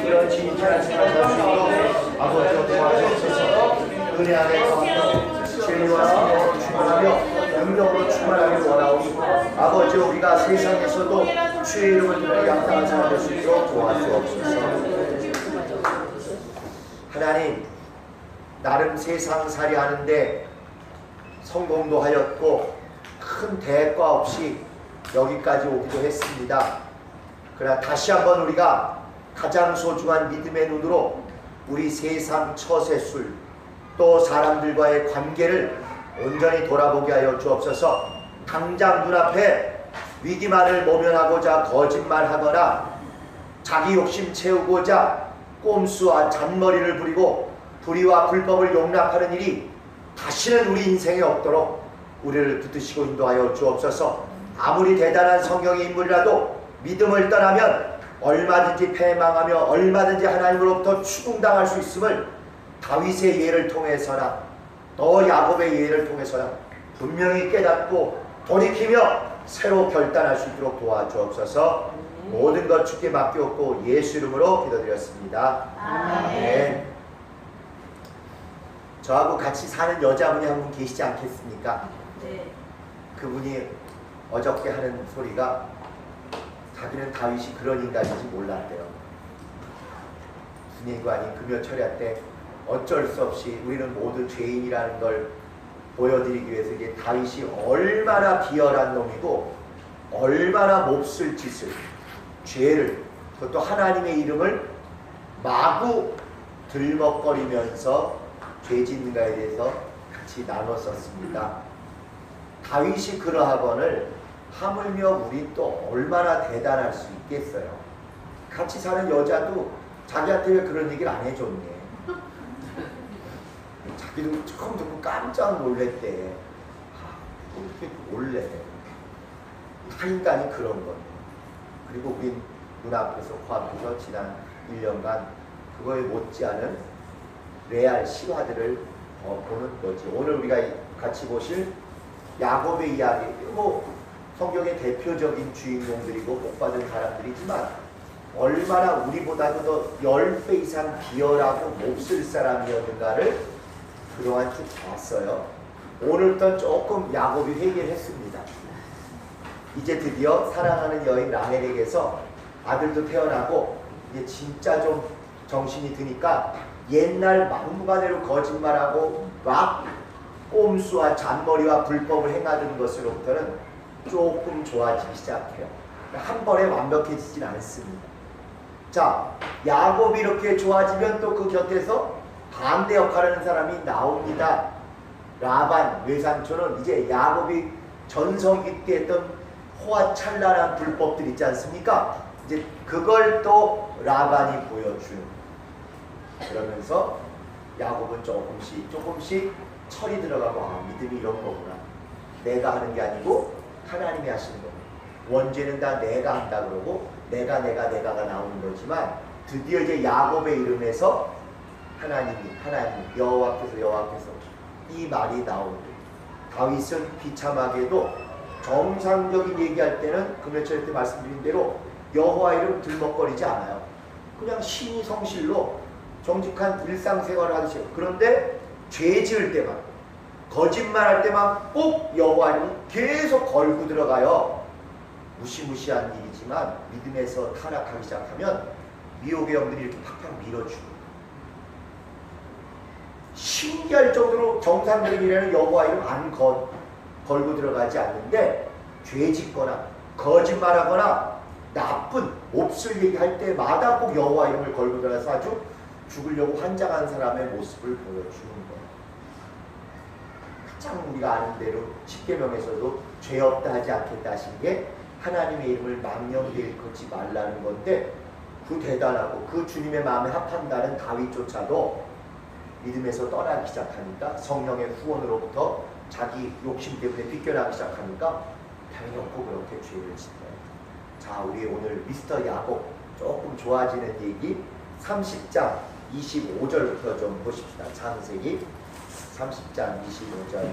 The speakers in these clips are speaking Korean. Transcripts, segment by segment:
이런 진짜를 생각하시고 아버지와 도와주셔서 은혜 안에 거하며 진리와 생명으로 충만하며 능력으로 충만하길 원하오니 아버지 우리가 세상에서도 주의 이름을 듣고 양당한 사람 될 수 있도록 도와주옵소서. 하나님 나름 세상살이 하는데 성공도 하였고 큰 대가 없이 여기까지 오기도 했습니다. 그러나 다시 한번 우리가 가장 소중한 믿음의 눈으로 우리 세상 처세술 또 사람들과의 관계를 온전히 돌아보게 하여 주옵소서. 당장 눈앞에 위기만을 모면하고자 거짓말하거나 자기 욕심 채우고자 꼼수와 잔머리를 부리고 불의와 불법을 용납하는 일이 다시는 우리 인생에 없도록 우리를 붙드시고 인도하여 주옵소서. 아무리 대단한 성경의 인물이라도 믿음을 떠나면 얼마든지 패망하며 얼마든지 하나님으로부터 추궁당할 수 있음을 다윗의 예를 통해서나 또 야곱의 예를 통해서나 분명히 깨닫고 돌이키며 새로 결단할 수 있도록 도와주옵소서. 모든 것 주께 맡겼고 예수 이름으로 기도드렸습니다. 아멘. 저하고 같이 사는 여자분이 한 분 계시지 않겠습니까? 네. 그분이 어저께 하는 소리가 자기는 다윗이 그런 인간인지 몰랐대요. 분위관이 금요철야 때 어쩔 수 없이 우리는 모두 죄인이라는 걸 보여드리기 위해서 이제 다윗이 얼마나 비열한 놈이고 얼마나 몹쓸 짓을 죄를 그것도 하나님의 이름을 마구 들먹거리면서 죄 짓는가에 대해서 같이 나눴었습니다. 다윗이 그러하거늘 하물며 우리 또 얼마나 대단할 수 있겠어요. 같이 사는 여자도 자기한테 왜 그런 얘기를 안 해줬네. 자기도 처음 듣고 깜짝 놀랬대. 어떻게 놀래. 다 인간이 그런 거예요. 그리고 우린 눈앞에서 코앞에서 지난 1년간 그거에 못지않은 레알 실화들을 보는 거지. 오늘 우리가 같이 보실 야곱의 이야기, 뭐 성경의 대표적인 주인공들이고 복받은 사람들이지만 얼마나 우리보다도 더 10배 이상 비열하고 몹쓸 사람이었는가를 그동안 쭉 봤어요. 오늘부터 조금 야곱이 회개를 했습니다. 이제 드디어 사랑하는 여인 라헬에게서 아들도 태어나고 이제 진짜 좀 정신이 드니까 옛날 막무가내로 거짓말하고 막 꼼수와 잔머리와 불법을 행하던 것으로부터는 조금 좋아지기 시작해요. 한 번에 완벽해지진 않습니다. 자, 야곱이 이렇게 좋아지면 또 그 곁에서 반대 역할을 하는 사람이 나옵니다. 라반 외삼촌은 이제 야곱이 전성기 때 했던 호화찬란한 불법들 있지 않습니까? 이제 그걸 또 라반이 보여주는. 그러면서 야곱은 조금씩 철이 들어가고 아, 믿음이 이런 거구나. 내가 하는 게 아니고 하나님이 하시는 거구나. 원죄는 다 내가 한다 그러고 내가가 나오는 거지만 드디어 이제 야곱의 이름에서 하나님 여호와께서 이 말이 나오는 거예요. 다윗은 비참하게도 정상적인 얘기할 때는 금요철 때 말씀드린 대로 여호와 이름 들먹거리지 않아요. 그냥 신이 성실로 정직한 일상생활을 하듯이. 그런데 죄 지을 때만 거짓말할 때만 꼭 여호와 이름을 계속 걸고 들어가요. 무시무시한 일이지만 믿음에서 타락하기 시작하면 미혹의 영들이 이렇게 팍팍 밀어주고 신기할 정도로 정상적인 일에는 여호와 이름 안 걸고 들어가지 않는데 죄 짓거나 거짓말하거나 나쁜 몹쓸 얘기할 때마다 꼭 여호와 이름을 걸고 들어가서 아주 죽으려고 환장한 사람의 모습을 보여주는 거예요. 가장 우리가 아는 대로 십계명에서도 죄 없다 하지 않겠다 하신 게 하나님의 이름을 망령되이 걷지 말라는 건데 그 대단하고 그 주님의 마음에 합한다는 다윗조차도 믿음에서 떠나기 시작하니까 성령의 후원으로부터 자기 욕심 때문에 비껴나기 시작하니까 당연히 그렇게 죄를 짓어요. 자, 우리 오늘 미스터 야곱 조금 좋아지는 얘기 30장 25절부터 좀 보십시다. 창세기 30장 25절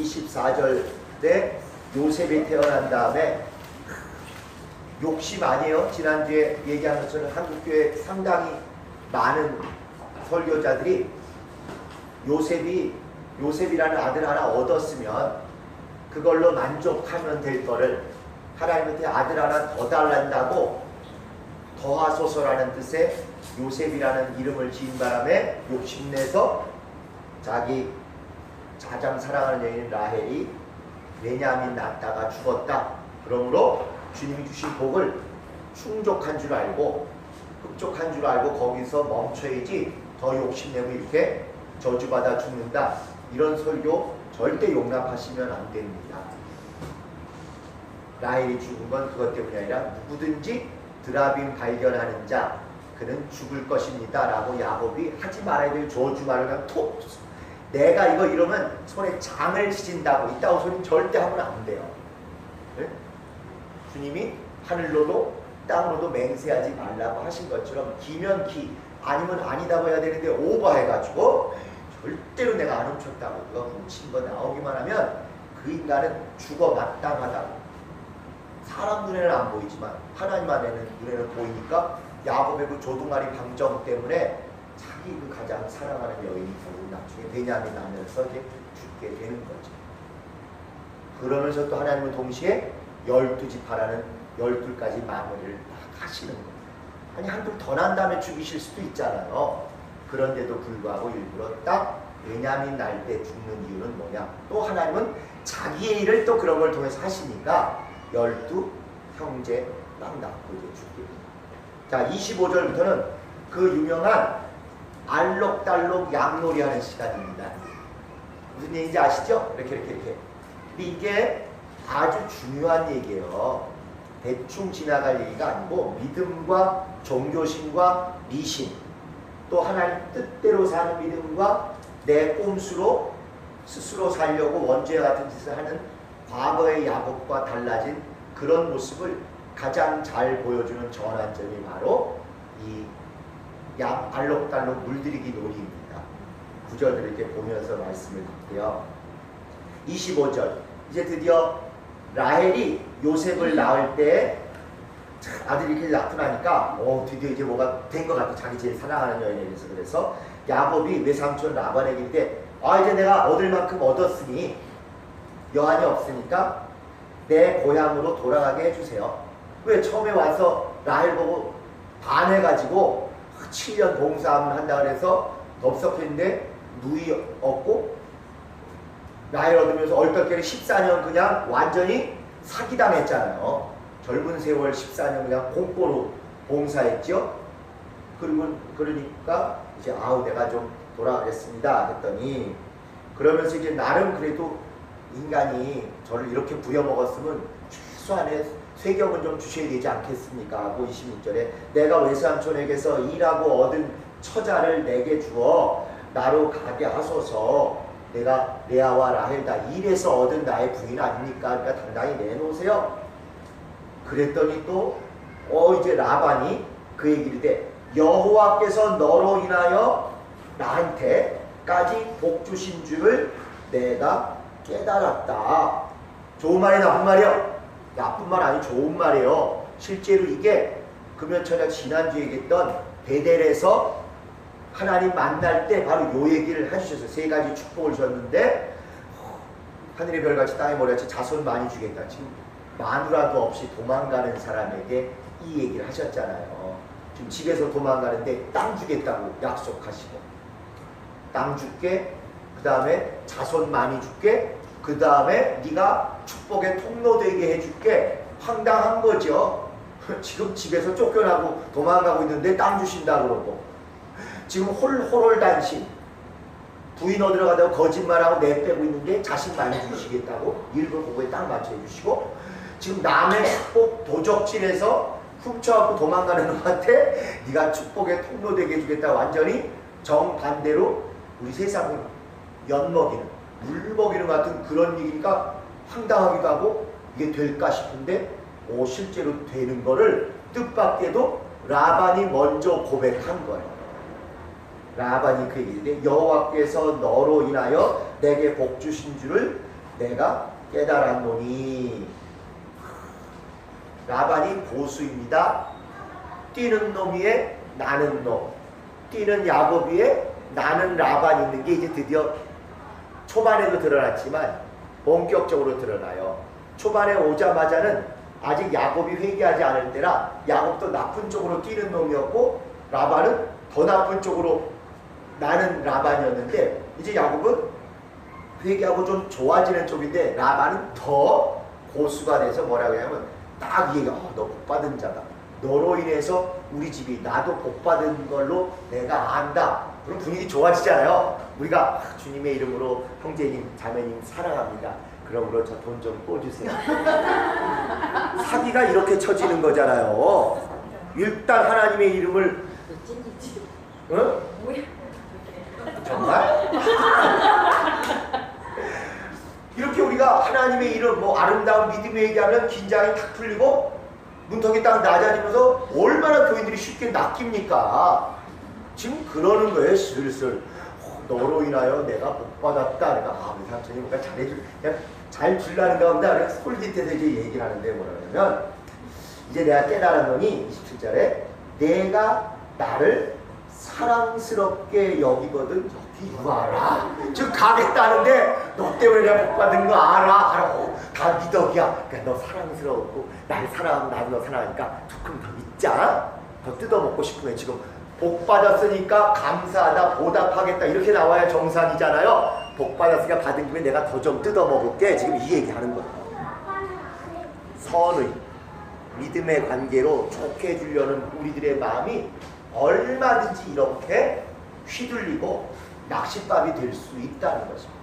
24절에 요셉이 태어난 다음에 욕심 아니에요? 지난주에 얘기한 것처럼 한국교회 상당히 많은 설교자들이 요셉이라는 아들 하나 얻었으면 그걸로 만족하면 될 거를 하나님한테 아들 하나 더 달란다고 더하소서라는 뜻의 요셉이라는 이름을 지은 바람에 욕심내서 자기 가장 사랑하는 여인 라헬이 베냐민 낳다가 죽었다. 그러므로 주님이 주신 복을 충족한 줄 알고 흡족한 줄 알고 거기서 멈춰야지 더 욕심내고 이렇게 저주받아 죽는다. 이런 설교 절대 용납하시면 안 됩니다. 라헬이 죽은 건 그것 때문이 아니라 누구든지 드라빔 발견하는 자 그는 죽을 것입니다 라고 야곱이 하지 말아야 될 저주말을 그냥 톡 내가 이거 이러면 손에 장을 지진다고 이따구 소리는 절대 하면 안 돼요. 네? 주님이 하늘로도 땅으로도 맹세하지 말라고 하신 것처럼 기면 기 아니면 아니다고 해야 되는데 오버해가지고 절대로 내가 안 훔쳤다고 그거 훔친 거 나오기만 하면 그 인간은 죽어 마땅하다고. 사람 눈에는 안 보이지만 하나님 안에는 눈에는 보이니까 야곱의 그 조동아리 방정 때문에 자기 그 가장 사랑하는 여인이 결국 나중에 베냐민 나면서 이제 죽게 되는 거죠. 그러면서 또 하나님은 동시에 12지파라는 12가지 마무리를 딱 하시는 거예요. 아니 한둘 더 난 다음에 죽이실 수도 있잖아요. 그런데도 불구하고 일부러 딱 베냐민 날 때 죽는 이유는 뭐냐? 또 하나님은 자기의 일을 또 그런 걸 통해서 하시니까 12 형제 딱 낳고 이제 죽게 됩니다. 자, 25절부터는 그 유명한 알록달록 양놀이 하는 시간입니다. 무슨 얘기인지 아시죠? 이렇게. 근데 이게 아주 중요한 얘기예요. 대충 지나갈 얘기가 아니고 믿음과 종교심과 미신 또 하나님 뜻대로 사는 믿음과 내 꼼수로 스스로 살려고 원죄와 같은 짓을 하는 과거의 야곱과 달라진 그런 모습을 가장 잘 보여주는 전환점이 바로 이 알록달록 물들이기 놀이입니다. 구절들을 이렇게 보면서 말씀을 드릴게요. 25절 이제 드디어 라헬이 요셉을 낳을 때 아들이 이렇게 낳고 나니까 드디어 이제 뭐가 된 것 같아. 자기 제일 사랑하는 여인에 대해서. 그래서 야곱이 외삼촌 라반에게 이르되 이제 내가 얻을 만큼 얻었으니 여한이 없으니까 내 고향으로 돌아가게 해주세요. 왜 처음에 와서 라헬 보고 반해가지고 7년 봉사함을 한다 그래서 덥석했는데 누이 얻고 라헬 얻으면서 얼떨결에 14년 그냥 완전히 사기당했잖아요. 젊은 세월 14년 그냥 공포로 봉사했죠. 그러니까 이제 내가 좀 돌아가겠습니다 했더니 그러면서 이제 나름 그래도 인간이 저를 이렇게 부려먹었으면 최소한의 쇠경은 좀 주셔야 되지 않겠습니까? 하고 26절에 내가 외삼촌에게서 일하고 얻은 처자를 내게 주어 나로 가게 하소서. 내가 레아와 라헬 다 일해서 얻은 나의 부인 아닙니까? 그러니까 당당히 내놓으세요. 그랬더니 또 이제 라반이 그 얘기를 해. 여호와께서 너로 인하여 나한테까지 복 주신 줄을 내가 깨달았다. 좋은 말이 나쁜 말이요? 나쁜 말 아니 좋은 말이에요. 실제로 이게 금연철학 지난주에 얘기했던 베델에서 하나님 만날 때 바로 요 얘기를 해주셨어요. 3가지 축복을 주셨는데 하늘의 별같이 땅의 모래같이 자손 많이 주겠다. 지금 마누라도 없이 도망가는 사람에게 이 얘기를 하셨잖아요. 지금 집에서 도망가는데 땅 주겠다고 약속하시고 땅 줄게, 그 다음에 자손 많이 줄게, 그 다음에 네가 축복의 통로 되게 해줄게. 황당한 거죠. 지금 집에서 쫓겨나고 도망가고 있는데 땅 주신다 그러고 지금 홀홀단신 부인 얻으러 가다가 거짓말하고 내빼고 있는데 자식 많이 주시겠다고 일부 그거에 딱 맞춰 주시고 지금 남의 축복 도적질해서 훔쳐갖고 도망가는 놈한테 네가 축복의 통로 되게 해주겠다. 완전히 정반대로 우리 세상을 엿먹이는 물먹이는 것 같은 그런 얘기니까 황당하기도 하고 이게 될까 싶은데 실제로 되는 거를 뜻밖에도 라반이 먼저 고백한 거예요. 라반이 그 얘기인데 여호와께서 너로 인하여 내게 복 주신 줄을 내가 깨달았노니. 라반이 보수입니다. 뛰는 놈 위에 나는 놈, 뛰는 야곱 위에 나는 라반 있는 게 이제 드디어 초반에도 드러났지만 본격적으로 드러나요. 초반에 오자마자는 아직 야곱이 회개하지 않을 때라 야곱도 나쁜 쪽으로 뛰는 놈이었고 라반은 더 나쁜 쪽으로 나는 라반이었는데 이제 야곱은 회개하고 좀 좋아지는 쪽인데 라반은 더 고수가 돼서 뭐라고 하냐면 딱 얘기가 너 복받은 자다. 너로 인해서 우리 집이 나도 복받은 걸로 내가 안다. 그럼 분위기 좋아지잖아요. 우리가 주님의 이름으로 형제님 자매님 사랑합니다. 그러므로 저 돈 좀 꿔주세요. 사기가 이렇게 쳐지는 거잖아요. 일단 하나님의 이름을 응? 정말? 이렇게 우리가 하나님의 이름 뭐 아름다운 믿음의 얘기하면 긴장이 탁 풀리고 문턱이 딱 낮아지면서 얼마나 교인들이 쉽게 낚입니까? 지금 그러는 거예요. 슬슬 너로 인하여 내가 복받았다. 그러니까 우리 삼촌이 뭔가 잘해줄 그냥 잘 줄라는가 보다. 그래서 솔깃해서 이제 얘기를 하는데 뭐라 그러냐면 이제 내가 깨달았노니 27절에 내가 나를 사랑스럽게 여기거든 여기 와라. 지금 가겠다는데 너 때문에 내가 복받은 거 알아. 다 미덕이야. 그러니까 너 사랑스럽고 날 사랑하고 나도 너 사랑하니까 조금 더 믿자. 더 뜯어먹고 싶으면 지금 복받았으니까 감사하다 보답하겠다 이렇게 나와야 정상이잖아요. 복받았으니까 받은 김에 내가 더 좀 뜯어먹을게. 지금 이 얘기하는 거예요. 선의 믿음의 관계로 좋게 해주려는 우리들의 마음이 얼마든지 이렇게 휘둘리고 낚싯밥이 될 수 있다는 것입니다.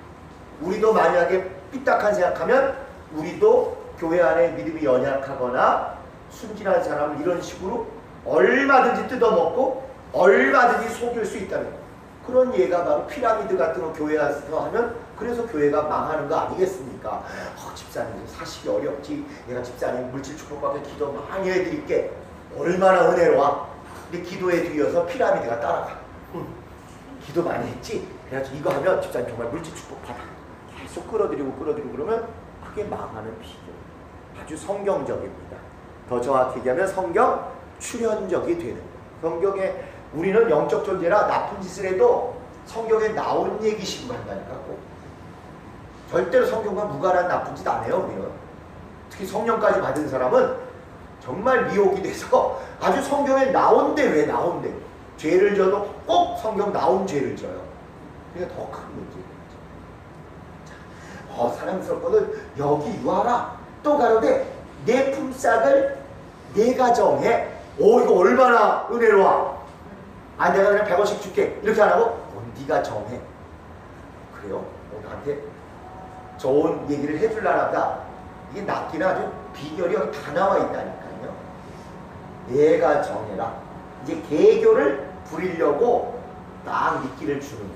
우리도 만약에 삐딱한 생각하면 우리도 교회 안에 믿음이 연약하거나 순진한 사람을 이런 식으로 얼마든지 뜯어먹고 얼마든지 속일 수 있다는 거예요. 그런 예가 바로 피라미드 같은 거 교회 와서 하면 그래서 교회가 망하는 거 아니겠습니까? 집사님 사시기 어렵지. 내가 집사님 물질 축복받게 기도 많이 해드릴게. 얼마나 은혜로워. 근데 기도에 뒤어서 피라미드가 따라가. 기도 많이 했지? 그래가지고 이거 하면 집사님 정말 물질 축복 받아. 계속 끌어들이고 그러면 그게 망하는 비결. 아주 성경적입니다. 더 정확히 얘기하면 성경 출현적이 되는 거예요. 성경에 우리는 영적 존재라 나쁜 짓을 해도 성경에 나온 얘기식으로 한다니까. 절대로 성경과 무관한 나쁜 짓 안 해요. 우리는. 특히 성령까지 받은 사람은 정말 미혹이 돼서 아주 성경에 나온데 왜 나온대. 죄를 져도 꼭 성경 나온 죄를 져요. 그게 더 큰 문제예요. 사랑스럽거든 여기 와라. 또 가로되 내 품삯을 내가 정해. 이거 얼마나 은혜로워. 내가 그냥 100원씩 줄게. 이렇게 안 하고 네가 정해. 그래요? 나한테 좋은 얘기를 해줄라나 보다. 이게 낚기는 아주 비결이 여기 다 나와 있다니까요. 내가 정해라. 이제 개교를 부리려고 딱 미끼를 주는 거예요.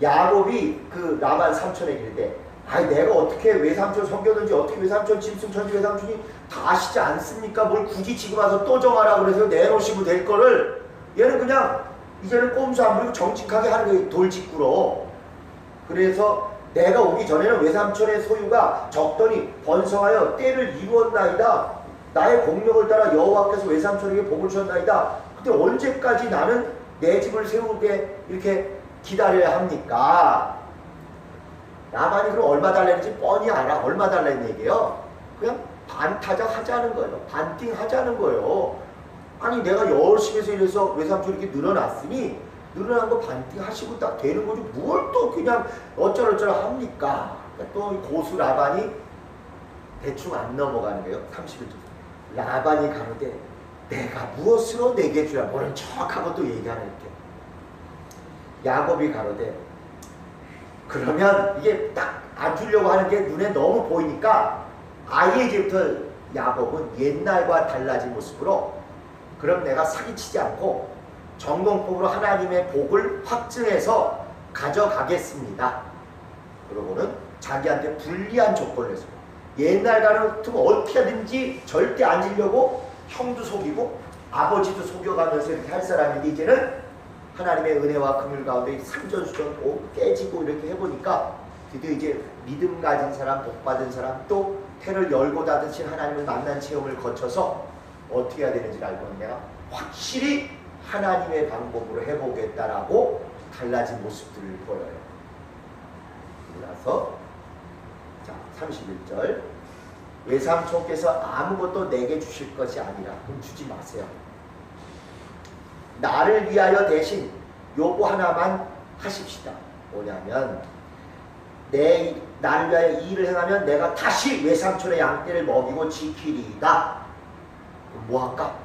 야곱이 그 라반 삼촌에게 이르되 내가 어떻게 외삼촌 섬겼는지 어떻게 외삼촌 짐승천지 외삼촌이 다 아시지 않습니까? 뭘 굳이 지금 와서 또 정하라 그래서 내놓으시면 될 거를 얘는 그냥 이제는 꼼수 안 부리고 정직하게 하는 거예요. 돌직구로. 그래서 내가 오기 전에는 외삼촌의 소유가 적더니 번성하여 때를 이루었나이다. 나의 공력을 따라 여호와께서 외삼촌에게 복을 주셨나이다. 근데 언제까지 나는 내 집을 세우게 이렇게 기다려야 합니까? 라반이 그럼 얼마 달라는지 뻔히 알아. 얼마 달라는 얘기예요. 그냥 반타작 하자는 거예요. 반띵 하자는 거예요. 아니 내가 열심히 해서 이래서 외삼촌 이렇게 늘어났으니 늘어난 거 반띵 하시고 딱 되는 거지 뭘 또 그냥 어쩌라저쩌라 합니까? 또 고수 라반이 대충 안 넘어가는 거예요. 31절. 라반이 가로되 내가 무엇으로 내게 주라. 모른 척하고 또 얘기하는 이렇게. 야곱이 가로되 그러면 이게 딱 안 주려고 하는 게 눈에 너무 보이니까 아예 이제부터 야곱은 옛날과 달라진 모습으로 그럼 내가 사기치지 않고 정공법으로 하나님의 복을 확증해서 가져가겠습니다. 그러고는 자기한테 불리한 조건을 해서 옛날 같으면 어떻게 하든지 절대 안 지려고 형도 속이고 아버지도 속여가면서 이렇게 할 사람인데 이제는 하나님의 은혜와 긍휼 가운데 산전수전 깨지고 이렇게 해보니까 드디어 이제 믿음 가진 사람, 복 받은 사람, 또 태를 열고 닫으신 하나님을 만난 체험을 거쳐서 어떻게 해야 되는지를 알고는 내가 확실히 하나님의 방법으로 해보겠다라고 달라진 모습들을 보여요. 그래서 자 31절 외삼촌께서 아무것도 내게 주실 것이 아니라 그럼 주지 마세요. 나를 위하여 대신 요거 하나만 하십시다. 뭐냐면 나를 위하여 이 일을 행하면 내가 다시 외삼촌의 양떼를 먹이고 지키리이다. 그럼 뭐 할까?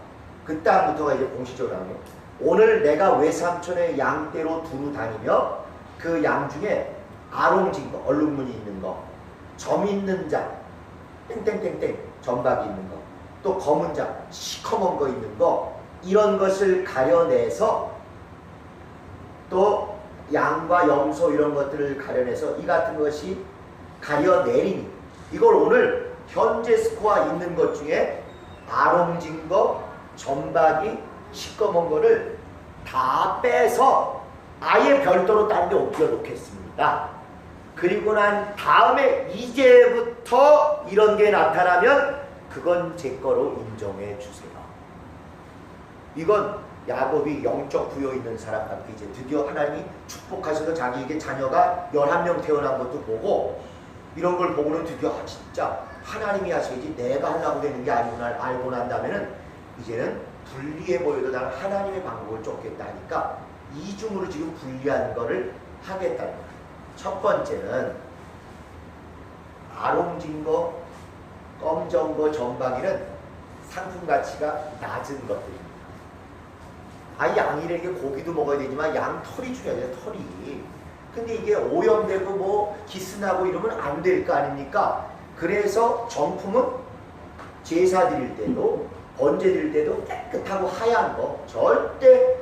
그 다음부터가 이제 공식적으로 나오네요. 오늘 내가 외삼촌의 양떼로 두루 다니며 그 양 중에 아롱진 거, 얼룩무늬 있는 거, 점 있는 자, 땡땡땡땡 점박이 있는 거, 또 검은 자, 시커먼 거 있는 거, 이런 것을 가려내서 또 양과 염소 이런 것들을 가려내서 이 같은 것이 가려내리니 이걸 오늘 현재 스코어 있는 것 중에 아롱진 거, 점박이, 시꺼먼 거를 다 빼서 아예 별도로 다른 데 옮겨 놓겠습니다. 그리고 난 다음에 이제부터 이런 게 나타나면 그건 제 거로 인정해 주세요. 이건 야곱이 영적 부여 있는 사람 같게 이제 드디어 하나님이 축복하셔서 자기에게 자녀가 11명 태어난 것도 보고 이런 걸 보고는 드디어 진짜 하나님이 하셔야지 내가 하려고 되는 게 아니구나 알고 난 다음에는 이제는 불리해 보여도 나는 하나님의 방법을 쫓겠다 하니까 이중으로 지금 불리한 거를 하겠다는 거예요. 첫 번째는 아롱진 거, 검정 거, 점박이는 상품 가치가 낮은 것들입니다. 양이라는 게 고기도 먹어야 되지만 양 털이 중요해요. 털이. 근데 이게 오염되고 뭐 기스나고 이러면 안 될 거 아닙니까? 그래서 정품은 제사 드릴 때도 번제 드릴 때도 깨끗하고 하얀 거, 절대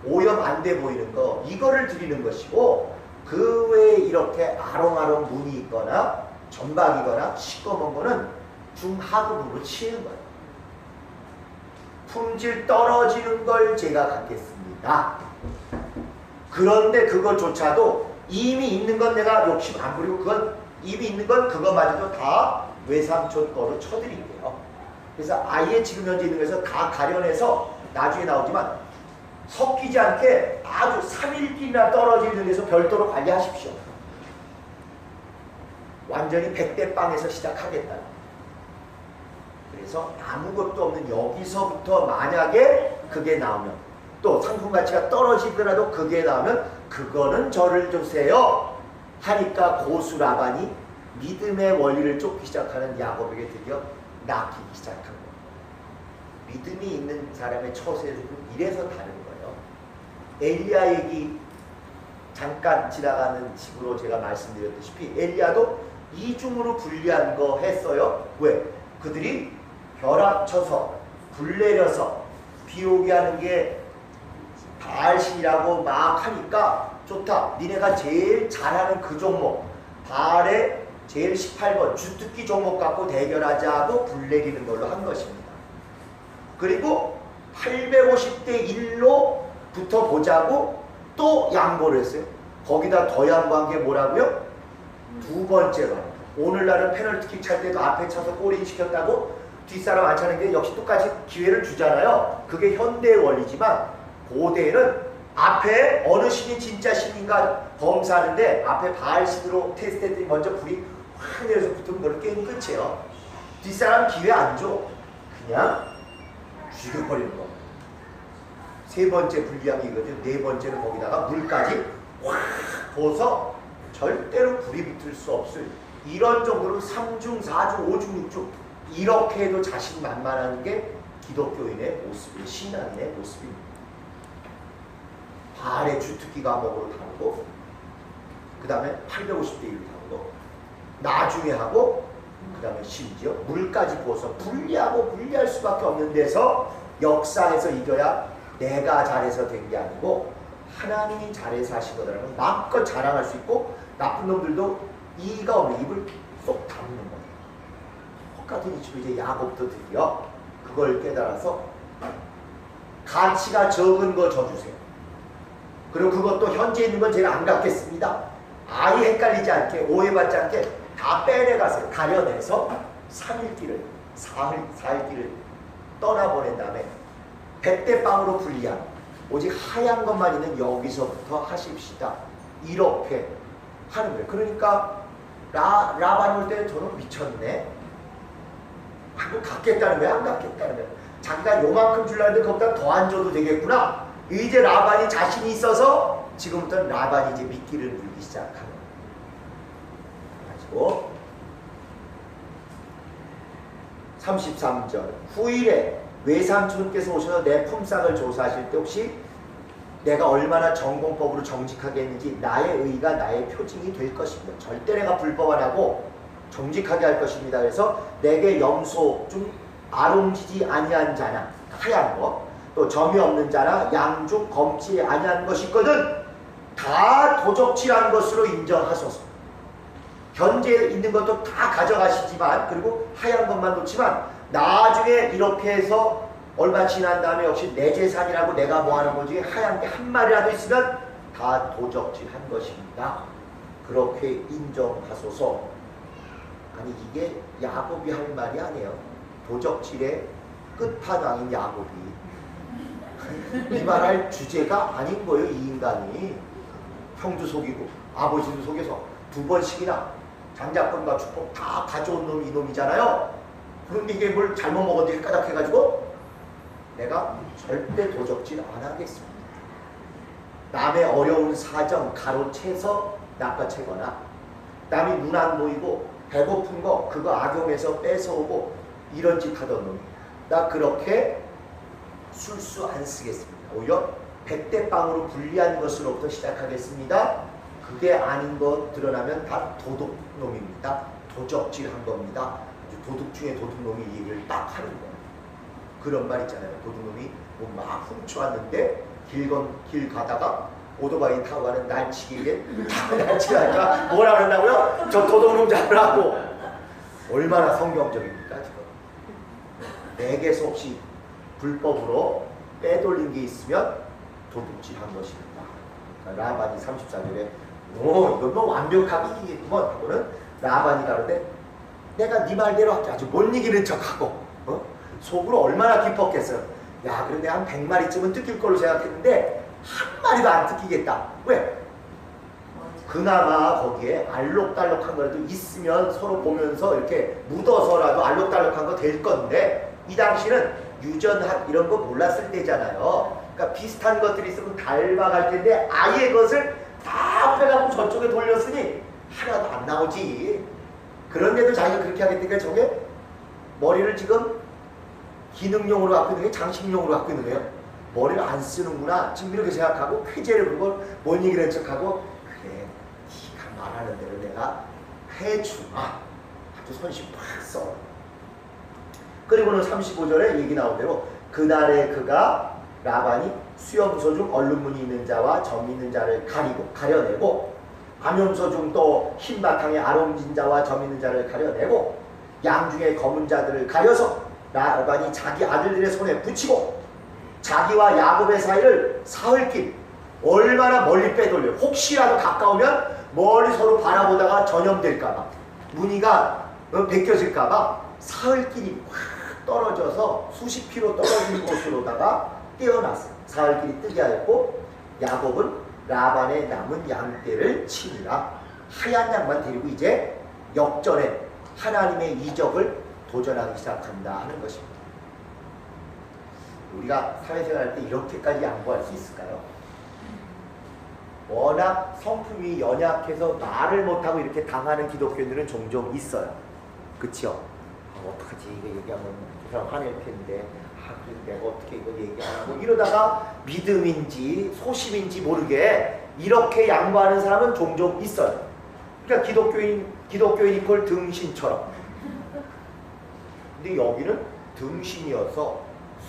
오염 안 돼 보이는 거, 이거를 드리는 것이고 그 외에 이렇게 아롱아롱 무늬 있거나 점박이거나 시꺼먼 거는 중하급으로 치는 거예요. 품질 떨어지는 걸 제가 갖겠습니다. 그런데 그것조차도 이미 있는 건 내가 욕심 안 부리고 그건 이미 있는 건 그것마저도 다 외삼촌 거로 쳐드릴게요. 그래서 아예 지금 현재 있는 거에서 다 가려내서 나중에 나오지만 섞이지 않게 아주 3일길이나 떨어지는 데서 별도로 관리하십시오. 완전히 100대 빵에서 시작하겠다. 그래서 아무것도 없는 여기서부터 만약에 그게 나오면 또 상품 가치가 떨어지더라도 그게 나오면 그거는 저를 주세요 하니까 고수 라반이 믿음의 원리를 쫓기 시작하는 야곱에게 드디어 낚이기 시작한 거예요. 믿음이 있는 사람의 처세는 이래서 다른 거예요. 엘리야 얘기 잠깐 지나가는 식으로 제가 말씀드렸다시피 엘리야도 이중으로 분리한 거 했어요. 왜? 그들이 벼락쳐서 불 내려서 비 오게 하는 게 바알신이라고 막 하니까 좋다. 니네가 제일 잘하는 그 종목 바알의 제일 18번 주특기 종목 갖고 대결하자고 불 내리는 걸로 한 것입니다. 그리고 850대 1로 붙어보자고 또 양보를 했어요. 거기다 더 양보한 게 뭐라고요? 두 번째가 오늘날은 페널티킥 찰 때도 앞에 차서 골인 시켰다고 뒷사람 안 차는 게 역시 똑같이 기회를 주잖아요. 그게 현대의 원리지만 고대에는 앞에 어느 신이 진짜 신인가 검사하는데 앞에 바알신으로 테스트했더니 먼저 불이 확 내려서 붙으면 그걸 게임 끝이에요. 뒷사람 기회 안 줘. 그냥 죽여버리는 거. 세 번째 불리함이거든요. 네 번째는 거기다가 물까지 확 부어서 절대로 불이 붙을 수 없을 이런 정도로 3중, 4중, 5중, 6중 이렇게 해도 자신만만한 게 기독교인의 모습이에요. 신앙인의 모습입니다. 바알의 주특기 과목으로 다루고 그 다음에 850대 1로 다루고 나중에 하고 그 다음에 심지어 물까지 부어서 분리하고 분리할 수밖에 없는 데서 역사에서 이겨야 내가 잘해서 된 게 아니고 하나님이 잘해서 하신 거라면 마음껏 자랑할 수 있고 나쁜 놈들도 이가 없는 입을 쏙 다무는 거예요. 똑같은 이치로 이제 야곱도 드디어 그걸 깨달아서 가치가 적은 거 줘주세요. 그리고 그것도 현재 있는 건 제가 안 갖겠습니다. 아예 헷갈리지 않게 오해받지 않게 다 빼내가세요. 가려내서 3일 길을 4일 길을 떠나보낸 다음에 백대빵으로 분리한 오직 하얀 것만 있는 여기서부터 하십시다. 이렇게 하는 거예요. 그러니까 라반이 올 때 저는 미쳤네. 하고 갖겠다는 거야? 안 갖겠다는 거야? 자기가 요만큼 주려는데 거기다 더 안 줘도 되겠구나. 이제 라반이 자신이 있어서 지금부터 라반이 이제 미끼를 물기 시작하는 거예요. 가지고 33절 후일에 외삼촌께서 오셔서 내 품삯을 조사하실 때 혹시 내가 얼마나 전공법으로 정직하게 했는지 나의 의가 나의 표징이 될 것입니다. 절대 내가 불법 안 하고 정직하게 할 것입니다. 그래서 내게 염소 중 아롱지지 아니한 자나 하얀 거, 또 점이 없는 자나 양 중 검지 아니한 것이 있거든 다 도적질한 것으로 인정하소서. 현재 있는 것도 다 가져가시지만 그리고 하얀 것만 놓지만 나중에 이렇게 해서 얼마 지난 다음에 역시 내 재산이라고 내가 뭐 하는 것 중에 하얀 게 한 마리라도 있으면 다 도적질한 것입니다. 그렇게 인정하소서. 아니 이게 야곱이 할 말이 아니에요. 도적질의 끝판왕인 야곱이 이 말할 주제가 아닌 거예요. 이 인간이 형도 속이고 아버지도 속여서 2번씩이나 장자권과 축복 다 가져온 놈이 이놈이잖아요. 그런데 이게 뭘 잘못 먹었는지 헷가닥해가지고 내가 절대 도적질 안 하겠습니다. 남의 어려운 사정 가로채서 낚아채거나 남이 눈 안 보이고 배고픈 거 그거 악용해서 뺏어오고 이런 짓 하던 놈이 나 그렇게 술수 안 쓰겠습니다. 오히려 백대빵으로 분리한 것으로부터 시작하겠습니다. 그게 아닌 것 드러나면 다 도둑놈입니다. 도적질한 겁니다. 도둑 중에 도둑놈이 얘기를 딱 하는 거예요. 그런 말 있잖아요. 도둑놈이 뭐 막 훔쳐왔는데 길 가다가 오토바이 타고 가는 날치기에 날치기하니까 뭐라 그런다고요? 저 도둑놈 잡으라고. 얼마나 성경적입니까 지금. 내게서 혹시 불법으로 빼돌린 게 있으면 도둑질한 것입니다. 그러니까 라반이 34절에 이건 뭐 완벽하게 이기겠구먼 하고는 라반이 가로되 내가 네 말대로 할게. 아주 못 이기는 척하고 속으로 얼마나 기뻤겠어요. 야 그럼 내가 한 100마리쯤은 뜯길 걸로 생각했는데 한 마리도 안 뜯기겠다. 왜? 그나마 거기에 알록달록한 거라도 있으면 서로 보면서 이렇게 묻어서라도 알록달록한 거 될 건데 이 당시는 유전학 이런 거 몰랐을 때잖아요. 그러니까 비슷한 것들이 있으면 닮아갈 텐데 아예 그것을 다 빼갖고 저쪽에 돌렸으니 하나도 안 나오지. 그런데도 자기가 그렇게 하겠다니까 저게 머리를 지금 기능용으로 갖고 있는 게 장식용으로 갖고 있는 거예요. 머리를 안 쓰는구나 지금 이렇게 생각하고 쾌재를 부르고 뭔 얘기를 척하고 그래 네가 말하는 대로 내가 해주마. 아주 손심 팍 써. 그리고는 35절에 얘기 나온 대로 그날에 그가 라반이 수염소 중 얼룩무늬 있는 자와 점 있는 자를 가려내고 암염소 중 또 흰 바탕에 아롱진 자와 점 있는 자를 가려내고 양 중에 검은 자들을 가려서 라반이 자기 아들들의 손에 붙이고 자기와 야곱의 사이를 사흘길 얼마나 멀리 빼돌려. 혹시라도 가까우면 멀리 서로 바라보다가 전염될까봐 무늬가 벗겨질까봐 사흘길이 확 떨어져서 수십 킬로 떨어진 곳으로다가 떼어놨어요. 사흘길이 뜨게 하였고 야곱은 라반의 남은 양떼를 치니라. 하얀 양만 데리고 이제 역전에 하나님의 이적을 도전하기 시작한다 하는 것입니다. 우리가 사회생활 할 때 이렇게까지 양보할 수 있을까요? 워낙 성품이 연약해서 말을 못하고 이렇게 당하는 기독교인들은 종종 있어요. 그쵸? 어떡하지? 이거 얘기하면 그 사람 화낼 텐데 그래서 내가 어떻게 이거 얘기 안 하고 이러다가 믿음인지 소심인지 모르게 이렇게 양보하는 사람은 종종 있어요. 그러니까 기독교인 이퀄 등신처럼. 근데 여기는 등신이어서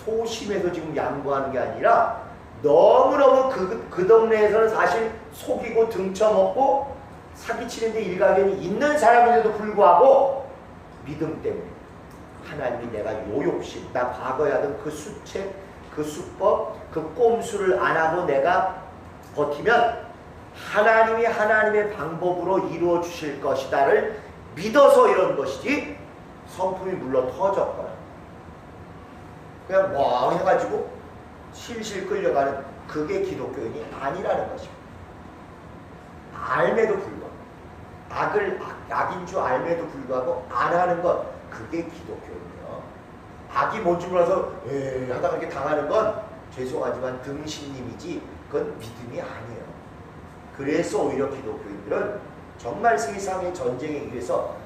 소심해서 지금 양보하는 게 아니라 너무너무 그 동네에서는 사실 속이고 등쳐먹고 사기치는데 일가견이 있는 사람인데도 불구하고 믿음 때문에 하나님이 내가 요 욕심, 나 과거에 하던 그 수책, 그 수법, 그 꼼수를 안 하고 내가 버티면 하나님이 하나님의 방법으로 이루어 주실 것이다를 믿어서 이런 것이지 성품이 물러 터졌거나 그냥 뭐 해가지고 실실 끌려가는 그게 기독교인이 아니라는 것입니다. 알매도 불구하고 악인 줄 알매도 불구하고 안 하는 것 그게 기독교인이에요. 악이 뭔지 몰라서 하다가 이렇게 당하는 건 죄송하지만 등신님이지 그건 믿음이 아니에요. 그래서 오히려 기독교인들은 정말 세상의 전쟁에 의해서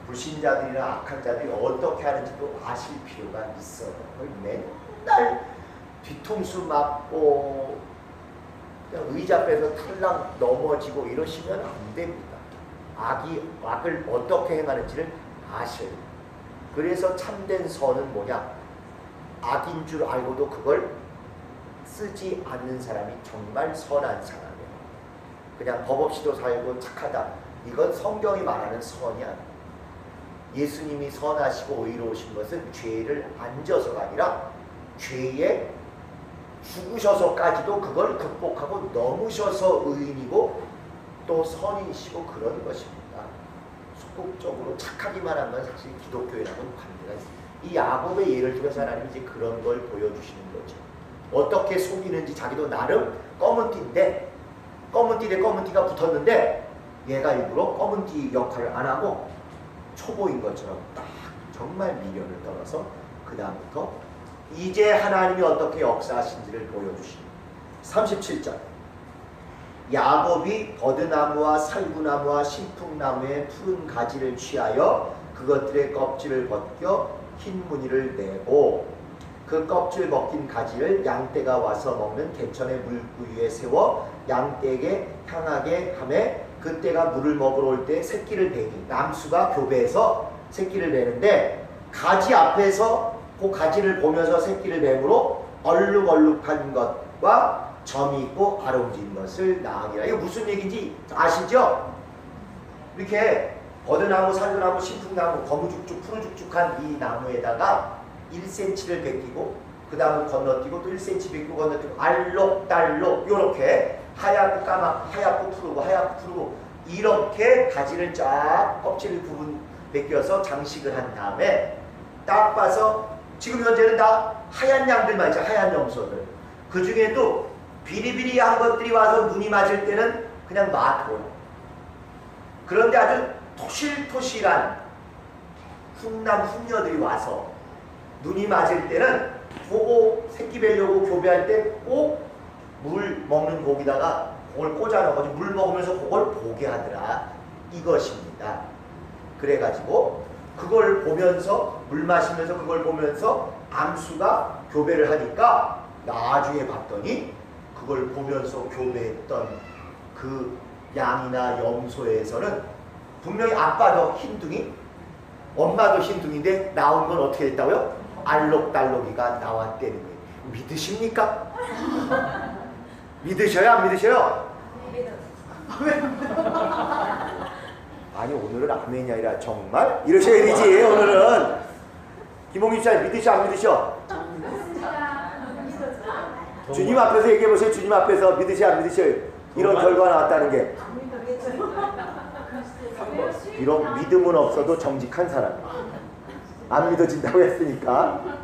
불신자들이나 악한 자들이 어떻게 하는지도 아실 필요가 있어요. 맨날 뒤통수 맞고 그냥 의자 빼서 탈락 넘어지고 이러시면 안 됩니다. 악을 어떻게 행하는지를 아셔야 돼요. 그래서 참된 선은 뭐냐? 악인 줄 알고도 그걸 쓰지 않는 사람이 정말 선한 사람이에요. 그냥 법 없이도 살고 착하다. 이건 성경이 말하는 선이 아니에요. 예수님이 선하시고 의로우신 것은 죄를 안 져서가 아니라 죄에 죽으셔서까지도 그걸 극복하고 넘으셔서 의인이고 또 선이시고 그런 것입니다. 소극적으로 착하기만 하면 사실 기독교인하고는 관계가 있습니다. 이 야곱의 예를 들어서 하나님이 이제 그런 걸 보여주시는 거죠. 어떻게 속이는지 자기도 나름 검은 띠인데 검은 띠 대 검은 띠가 붙었는데 얘가 일부러 검은 띠 역할을 안 하고 초보인 것처럼 딱 정말 미련을 떨어서 그 다음부터 이제 하나님이 어떻게 역사하신지를 보여주십니다. 37절 야곱이 버드나무와 살구나무와 신풍나무의 푸른 가지를 취하여 그것들의 껍질을 벗겨 흰 무늬를 내고 그 껍질 벗긴 가지를 양떼가 와서 먹는 개천의 물구유에 세워 양떼에게 향하게 하매 그때가 물을 먹으러 올 때 새끼를 베니 남수가 교배해서 새끼를 베는데 가지 앞에서 그 가지를 보면서 새끼를 뱀으로 얼룩얼룩한 것과 점이 있고 아롱진 것을 낳으니라. 이거 무슨 얘기인지 아시죠? 이렇게 버드나무, 살구나무, 신풍나무, 거무죽죽, 푸르죽죽한 이 나무에다가 1cm를 베끼고 그 다음을 건너뛰고 또 1cm 베끼고 건너뛰고 알록달록 이렇게 하얗고 하얗고 푸르고 하얗고 푸르고 이렇게 가지를 쫙 껍질을 부분 베껴서 장식을 한 다음에 딱 봐서 지금 현재는 다 하얀 양들만 있죠. 하얀 염소들. 그 중에도 비리비리한 것들이 와서 눈이 맞을 때는 그냥 마토요. 그런데 아주 토실토실한 훈남 훈녀들이 와서 눈이 맞을 때는 그거 새끼 뵈려고 교배할 때 꼭 물 먹는 고기다가 그걸 꽂아 넣어가지고 물 먹으면서 그걸 보게 하더라. 이것입니다. 그래가지고 그걸 보면서 물 마시면서 그걸 보면서 암수가 교배를 하니까 나중에 봤더니 그걸 보면서 교배했던 그 양이나 염소에서는 분명히 아빠도 흰둥이 엄마도 흰둥이인데 나온 건 어떻게 됐다고요? 알록달록이가 나왔다는 거예요. 믿으십니까? 믿으셔요? 안 믿으셔요? 아니 오늘은 아멘이 아니라 정말 이러셔야 되지. 오늘은 김홍립 씨 믿으셔 안 믿으셔? 주님 앞에서 얘기해보세요. 주님 앞에서 믿으셔 안 믿으셔? 이런 결과가 나왔다는 게 비록 믿음은 없어도 정직한 사람 안 믿어진다고 했으니까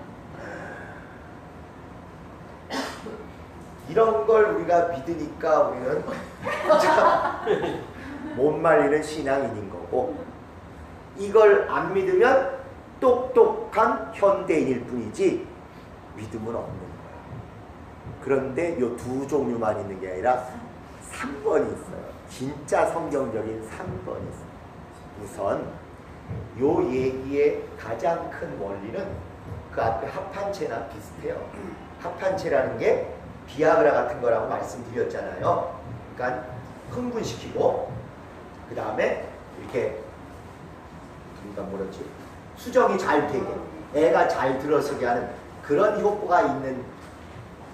이런 걸 우리가 믿으니까 우리는 못 말리는 신앙인인 거고 이걸 안 믿으면 똑똑한 현대인일 뿐이지 믿음은 없는 거예요. 그런데 요 두 종류만 있는 게 아니라 3번이 있어요. 진짜 성경적인 3번이 있어요. 우선 요 얘기의 가장 큰 원리는 그 앞에 합한체나 비슷해요. 합한체라는 게 비아그라 같은 거라고 말씀드렸잖아요. 그러니까 흥분시키고 그 다음에 이렇게 그러니까 뭐랬지? 수정이 잘 되게 애가 잘 들어서게 하는 그런 효과가 있는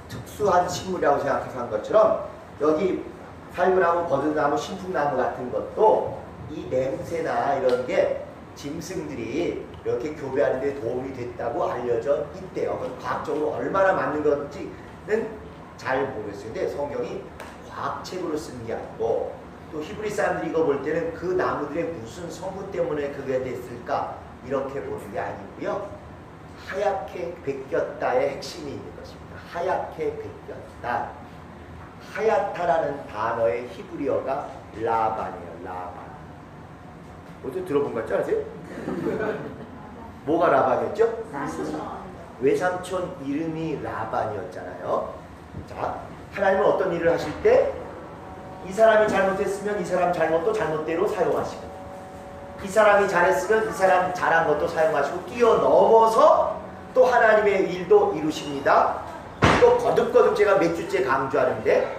특수한 식물이라고 생각해서 한 것처럼 여기 살구나무, 버드나무, 신풍나무 같은 것도 이 냄새나 이런 게 짐승들이 이렇게 교배하는 데 도움이 됐다고 알려져 있대요. 과학적으로 얼마나 맞는 건지는 잘 모르겠어요. 근데 성경이 과학책으로 쓰는 게 아니고 또 히브리 사람들이 이거 볼 때는 그 나무들의 무슨 성분 때문에 그게 됐을까 이렇게 보는 게 아니고요. 하얗게 베꼈다의 핵심이 있는 것입니다. 하얗게 베꼈다. 하얗다라는 단어의 히브리어가 라반이에요. 라반. 어디 들어본 것 같지 않으세요? 뭐가 라반이었죠? 외삼촌 이름이 라반이었잖아요. 자, 하나님은 어떤 일을 하실 때 이 사람이 잘못했으면 이 사람 잘못도 잘못대로 사용하시고 이 사람이 잘했으면 이 사람 잘한 것도 사용하시고 뛰어넘어서 또 하나님의 일도 이루십니다. 이거 거듭거듭 제가 몇 주째 강조하는데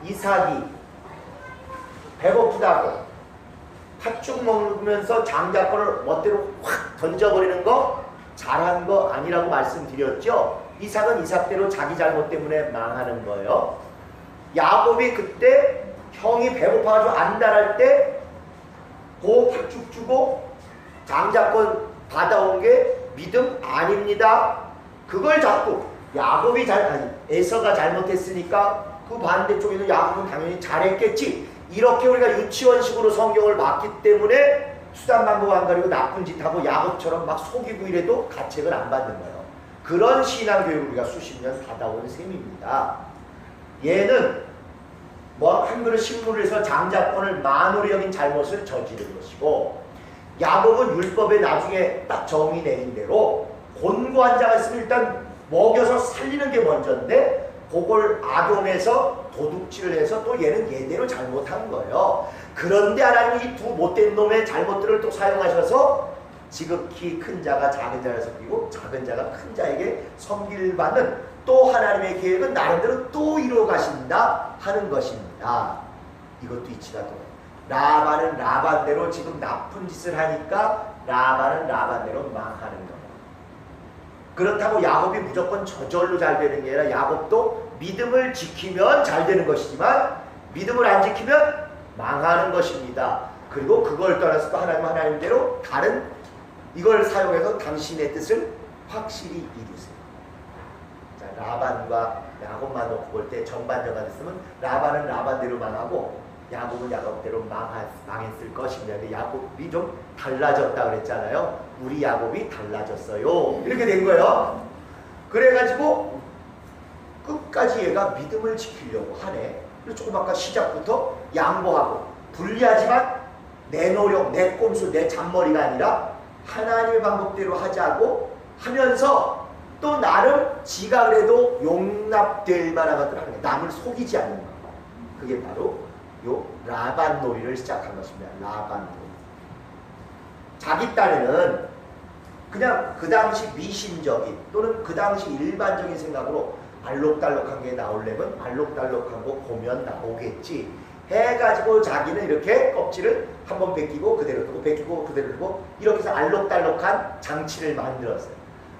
이삭이 배고프다고 팥죽 먹으면서 장자권을 멋대로 확 던져버리는 거 잘한 거 아니라고 말씀드렸죠. 이삭은 이삭대로 자기 잘못 때문에 망하는 거예요. 야곱이 그때 형이 배고파가지고 안달할 때 그 팥죽 주고 장자권 받아온 게 믿음 아닙니다. 그걸 자꾸 야곱이 에서가 잘못했으니까 그 반대쪽에도 야곱은 당연히 잘했겠지. 이렇게 우리가 유치원식으로 성경을 봤기 때문에 수단방법 안 가리고 나쁜 짓 하고 야곱처럼 막 속이고 이래도 가책을 안 받는 거예요. 그런 신앙교육을 우리가 수십 년 받아온 셈입니다. 얘는 뭐 한 그릇 식물을 해서 장자권을 만으로 여긴 잘못을 저지른 것이고 야곱은 율법에 나중에 딱 정의 내린 대로 곤고한 자가 있으면 일단 먹여서 살리는 게 먼저인데 그걸 악용해서 도둑질을 해서 또 얘는 얘대로 잘못한 거예요. 그런데 하나님이 이 두 못된 놈의 잘못들을 또 사용하셔서 지극히 큰 자가 작은 자를 섬기고 작은 자가 큰 자에게 섬기를 받는 또 하나님의 계획은 나름대로 또 이루어 가신다 하는 것입니다. 이것도 이치가 또 라반은 라반대로 지금 나쁜 짓을 하니까 라반은 라반대로 망하는 거예요. 그렇다고 야곱이 무조건 저절로 잘 되는 게 아니라 야곱도 믿음을 지키면 잘 되는 것이지만 믿음을 안 지키면 망하는 것입니다. 그리고 그걸 떠나서 또 하나님은 하나님대로 다른 이걸 사용해서 당신의 뜻을 확실히 이루세요. 자, 라반과 야곱만 놓고 볼 때 전반전가 됐으면 라반은 라반대로 망하고 야곱은 야곱대로 망했을 것입니다. 근데 야곱이 좀 달라졌다 그랬잖아요. 우리 야곱이 달라졌어요. 이렇게 된 거예요. 그래가지고 끝까지 얘가 믿음을 지키려고 하네. 그래서 조금 아까 시작부터 양보하고 불리하지만 내 노력, 내 꼼수, 내 잔머리가 아니라 하나님의 방법대로 하자고 하면서 또 나름 지가 그래도 용납될 만한 것들을 하는 거예요. 남을 속이지 않는 거. 그게 바로 요 라반 놀이를 시작한 것입니다. 라반 놀이. 자기 딴에는 그냥 그 당시 미신적인 또는 그 당시 일반적인 생각으로 알록달록한 게 나오려면 알록달록한 거 보면 나오겠지 해가지고 자기는 이렇게 껍질을 한번 벗기고 그대로 두고 벗기고 그대로 두고 이렇게 해서 알록달록한 장치를 만들었어요.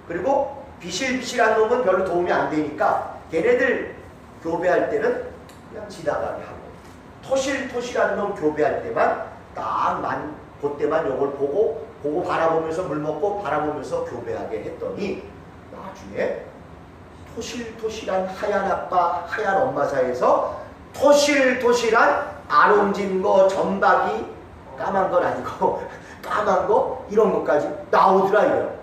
그리고 비실비실한 놈은 별로 도움이 안 되니까 걔네들 교배할 때는 그냥 지나가게 하고 토실토실한 놈 교배할 때만 그때만 요걸 보고 바라보면서 물 먹고 바라보면서 교배하게 했더니 나중에 토실토실한 하얀 아빠 하얀 엄마 사이에서 토실토실한 아롱진 거 점박이 까만 건 아니고 까만 거 이런 것까지 나오더라 이거요.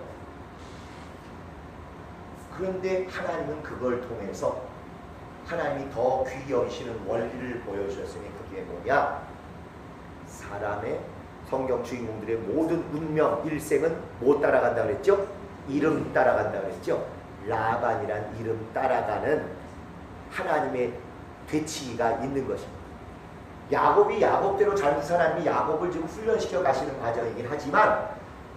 그런데 하나님은 그걸 통해서 하나님이 더 귀히 여기시는 원리를 보여주셨으니 그게 뭐냐? 사람의 성경 주인공들의 모든 운명 일생은 뭐 따라간다 그랬죠? 이름 따라간다 그랬죠? 라반이란 이름 따라가는 하나님의 되치기가 있는 것입니다. 야곱이 야곱대로 잘못한 하나님이 야곱을 지금 훈련시켜 가시는 과정이긴 하지만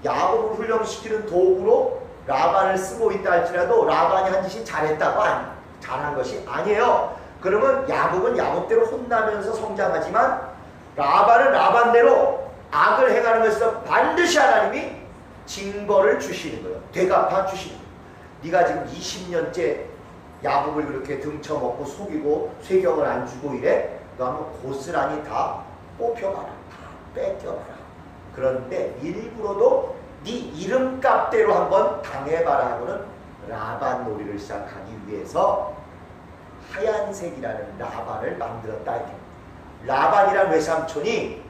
야곱을 훈련시키는 도구로 라반을 쓰고 있다 할지라도 라반이 한 짓이 잘했다고 잘한 것이 아니에요. 그러면 야곱은 야곱대로 혼나면서 성장하지만 라반은 라반대로 악을 행하는 것에서 반드시 하나님이 징벌을 주시는 거예요. 되갚아 주시는 거예요. 네가 지금 20년째 야곱을 그렇게 등쳐먹고 속이고 쇠경을 안 주고 이래? 너 한번 고스란히 다 뽑혀봐라. 다 뺏겨봐라. 그런데 일부러도 네 이름값대로 한번 당해봐라 하고는 라반 놀이를 시작하기 위해서 하얀색이라는 라반을 만들었다. 라반이란 외삼촌이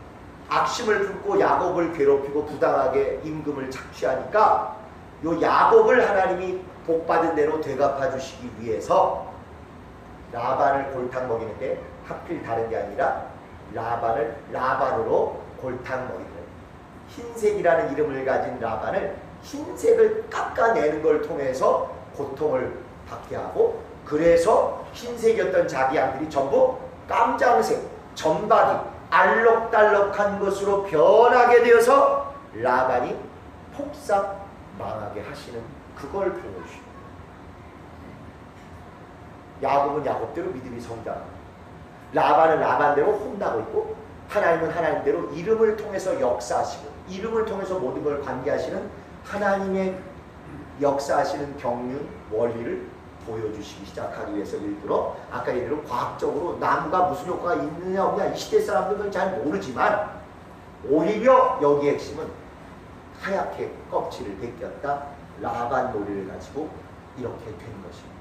악심을 품고 야곱을 괴롭히고 부당하게 임금을 착취하니까 요 야곱을 하나님이 복받은 대로 되갚아 주시기 위해서 라반을 골탕 먹이는데 하필 다른 게 아니라 라반을 라반으로 골탕 먹이는 흰색이라는 이름을 가진 라반을 흰색을 깎아내는 걸 통해서 고통을 받게 하고, 그래서 흰색이었던 자기 양들이 전부 깜장색, 점박이, 알록달록한 것으로 변하게 되어서 라반이 폭삭 망하게 하시는 그걸 보여주십니다. 야곱은 야곱대로 믿음이 성장하고, 라반은 라반대로 혼나고 있고, 하나님은 하나님대로 이름을 통해서 역사하시고, 이름을 통해서 모든 걸 관계하시는 하나님의 역사하시는 경륜, 원리를 보여주시기 시작하기 위해서 일부러 아까 얘기대로 과학적으로 나무가 무슨 효과가 있느냐 없느냐 이 시대 사람들은 잘 모르지만, 오히려 여기의 핵심은 하얗게 껍질을 벗겼다 라반 놀이를 가지고 이렇게 된 것입니다.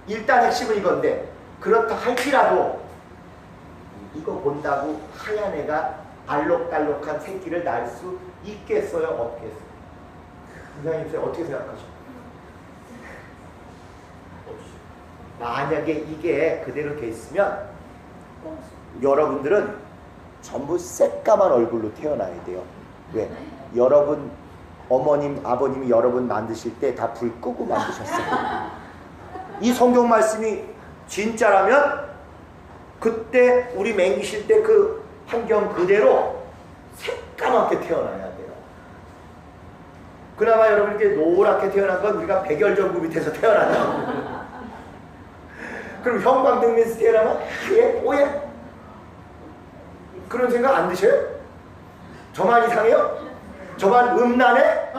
일단 핵심은 이건데, 그렇다 할지라도 이거 본다고 하얀 애가 알록달록한 새끼를 낳을 수 있겠어요? 없겠어요? 선생님 어떻게 생각하십니까? 만약에 이게 그대로 돼 있으면 여러분들은 전부 새까만 얼굴로 태어나야 돼요. 왜? 여러분 어머님, 아버님이 여러분 만드실 때 다 불 끄고 만드셨어요. 이 성경 말씀이 진짜라면 그때 우리 맹기실 때 그 환경 그대로 새까맣게 태어나야 돼요. 그나마 여러분 이렇게 노랗게 태어난 건 우리가 백열전구 밑에서 태어났죠. 그럼 형광등에서 태어나면 하얘? 뽀얘? 그런 생각 안 드셔요? 저만 이상해요? 저만 음란해?